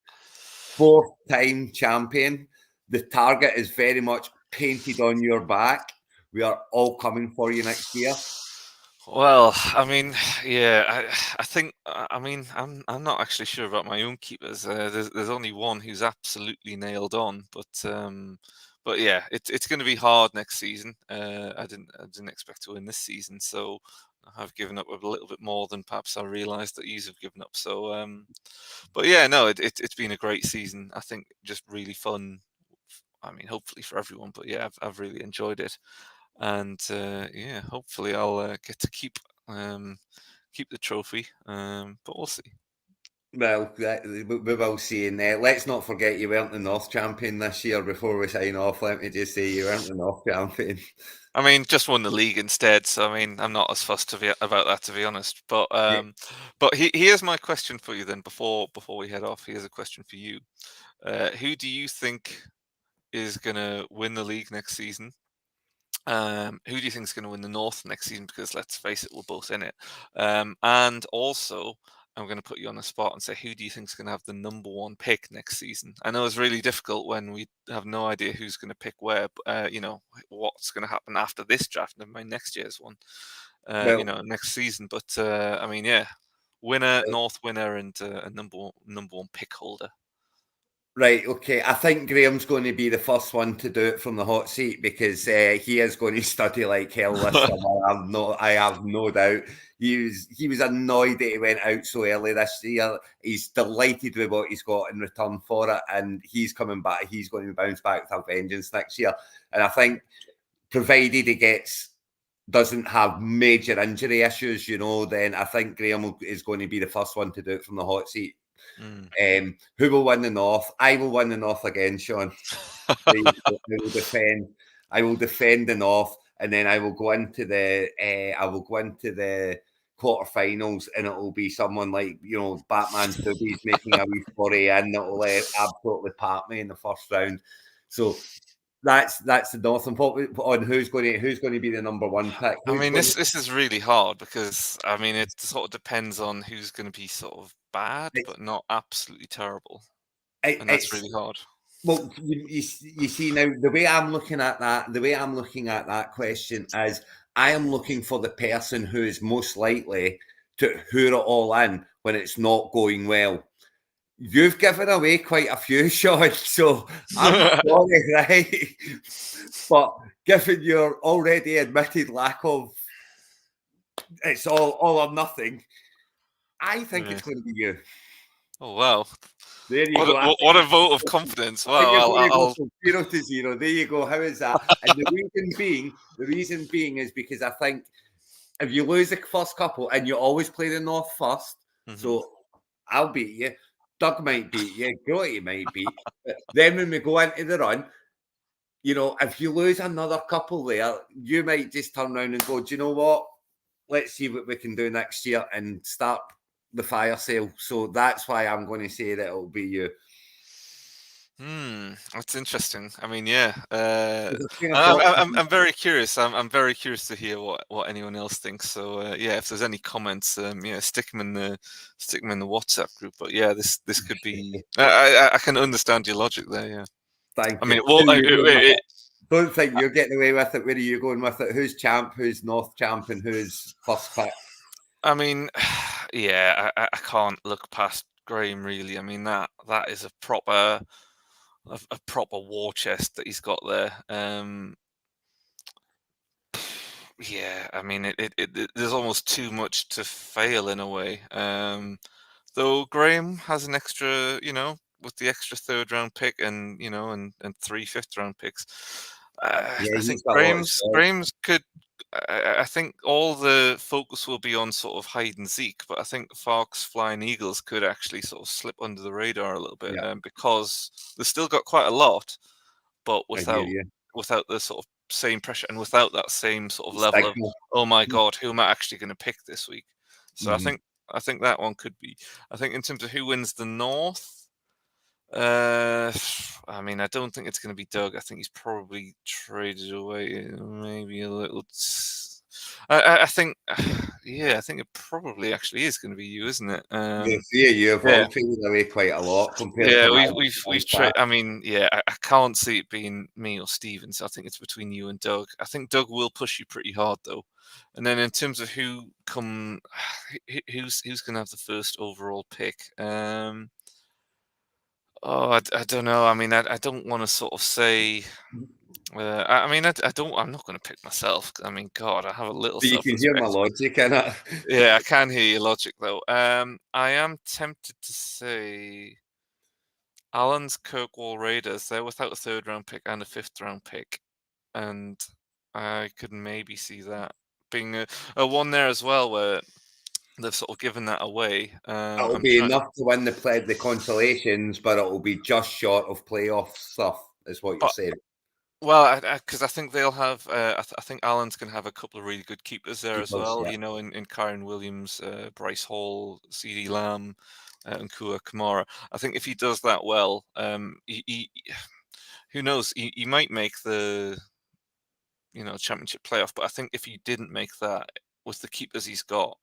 4th-time champion. The target is very much painted on your back. We are all coming for you next year. Well, I mean, yeah, I think I mean I'm not actually sure about my own keepers. There's only one who's absolutely nailed on, but yeah, it's going to be hard next season. I didn't expect to win this season, so I've given up a little bit more than perhaps I realised that you've given up. So, but yeah, no, it's been a great season. I think just really fun. I mean, hopefully for everyone, but yeah, I've really enjoyed it. And yeah, hopefully I'll get to keep the trophy. But we'll see. Well, we will see. And let's not forget you weren't the North champion this year. Before we sign off, let me just say you weren't the North champion. I mean, just won the league instead, so I mean, I'm not as fussed about that, to be honest. But here's my question for you then. Before we head off, here's a question for you. Who do you think is going to win the league next season? Who do you think is going to win the North next season? Because let's face it, we're both in it. And also, I'm going to put you on the spot and say, who do you think is going to have the number 1 pick next season? I know it's really difficult when we have no idea who's going to pick where, what's going to happen after this draft, never mind next year's one, next season. But I mean, yeah, winner, North winner, and a number 1 pick holder. Right, okay. I think Graham's going to be the first one to do it from the hot seat because he is going to study like hell this summer. I have no doubt. He was annoyed that he went out so early this year. He's delighted with what he's got in return for it, and he's coming back. He's going to bounce back with a vengeance next year. And I think, provided he doesn't have major injury issues, then I think Graham is going to be the first one to do it from the hot seat. Who will win the North? I will win the North again, Sean. I will defend the North, and then I will go into the quarterfinals, and it will be someone like Batman Tubies making a wee foray in that will absolutely part me in the first round. So that's the North. And on who's going to be the number 1 pick. I mean, this is really hard because I mean it sort of depends on who's going to be sort of bad, but not absolutely terrible, and that's really hard. Well, you see now the way I'm looking at that question is I am looking for the person who is most likely to hoor it all in when it's not going well. You've given away quite a few, Sean, so I'm sorry, right? But given your already admitted lack of it's all or nothing, I think Yeah. it's going to be you. Oh wow! There you go. What a vote of confidence! I think Wow, you're going to go I'll from 0 to 0. There you go. How is that? And the reason being is because I think if you lose the first couple and you always play the North first, so I'll beat you. Doug might beat you. Gotti might beat. But then when we go into the run, if you lose another couple there, you might just turn around and go, do you know what? Let's see what we can do next year and start the fire sale. So that's why I'm going to say that it'll be you. That's interesting. I mean, yeah, I'm very curious. I'm very curious to hear what anyone else thinks. So yeah, if there's any comments, yeah, stick them in the WhatsApp group. But yeah, this could be. I can understand your logic there. Yeah. Thank I you. mean, well, Don't think you're getting away with it. Where are you going with it? Who's champ? Who's North champ? And who's first pick? I mean, yeah, I can't look past Graham really. I mean that is a proper war chest that he's got there. Yeah, I mean there's almost too much to fail in a way. Though Graham has an extra, with the extra third round pick and and 3 fifth-round picks. Yeah, I think he's got a lot of skill. Graham's could. I think all the focus will be on sort of hide and seek, but I think Farke's Flying Eagles could actually sort of slip under the radar a little bit, Yeah, because they've still got quite a lot, but I hear without you. the sort of same pressure and without that same sort of level of, Stigma. oh my god, who am I actually going to pick this week? So Mhm. I think that one could be. I think in terms of who wins the North. I mean, I don't think it's going to be Doug. I think he's probably traded away, maybe a little. I think, yeah, I think it probably actually is going to be you, isn't it? The three of you have Yeah, all traded away quite a lot compared yeah, to my we've tried. I mean, yeah, I can't see it being me or Steven. So I think it's between you and Doug. I think Doug will push you pretty hard though. And then in terms of who's going to have the first overall pick, oh, I don't know. I mean, I don't want to sort of say. I mean, I don't. I'm not going to pick myself. I mean, God, I have a little But you can hear my self-respect. logic in it. Yeah, I can hear your logic though. I am tempted to say Alan's Kirkwall Raiders. They're without a third round pick and a fifth round pick, and I could maybe see that being a one there as well, where they've sort of given that away. It'll I'm be trying. enough to win the consolations, but it'll be just short of playoff stuff, is what you're But saying. Well, because I think they'll have. I think Allen's going to have a couple of really good keepers there as Keepers, well. yeah. In Kyron Williams, Bryce Hall, C.D. Lamb, and Kua Kamara. I think if he does that well, who knows? He might make the championship playoff. But I think if he didn't make that with the keepers he's got,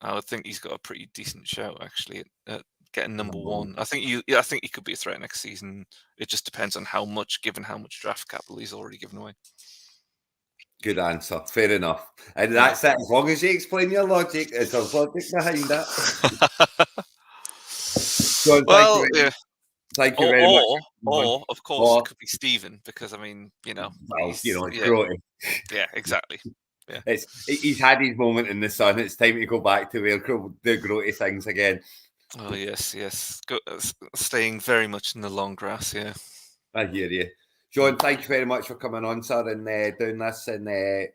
I would think he's got a pretty decent shout actually at getting number one. I think he could be a threat next season. It just depends on given how much draft capital he's already given away. Good answer. Fair enough. And Yeah. that's it. As long as you explain your logic, there's logic behind that. John, Well, yeah. thank you very much. Or of course, it could be Stephen because I mean, Well, he's it's growing. yeah, exactly. Yeah. He's had his moment in the sun. It's time to go back to where the growty things again. Oh yes. Staying very much in the long grass. Yeah. I hear you, John. Thank you very much for coming on, sir, and doing this. And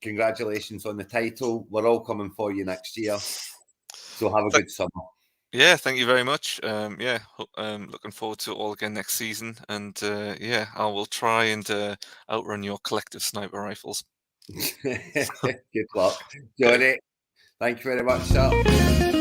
congratulations on the title. We're all coming for you next year. So have a good summer. Yeah, thank you very much. Yeah, looking forward to it all again next season. And yeah, I will try and outrun your collective sniper rifles. Good luck, Johnny. Thank you very much, sir.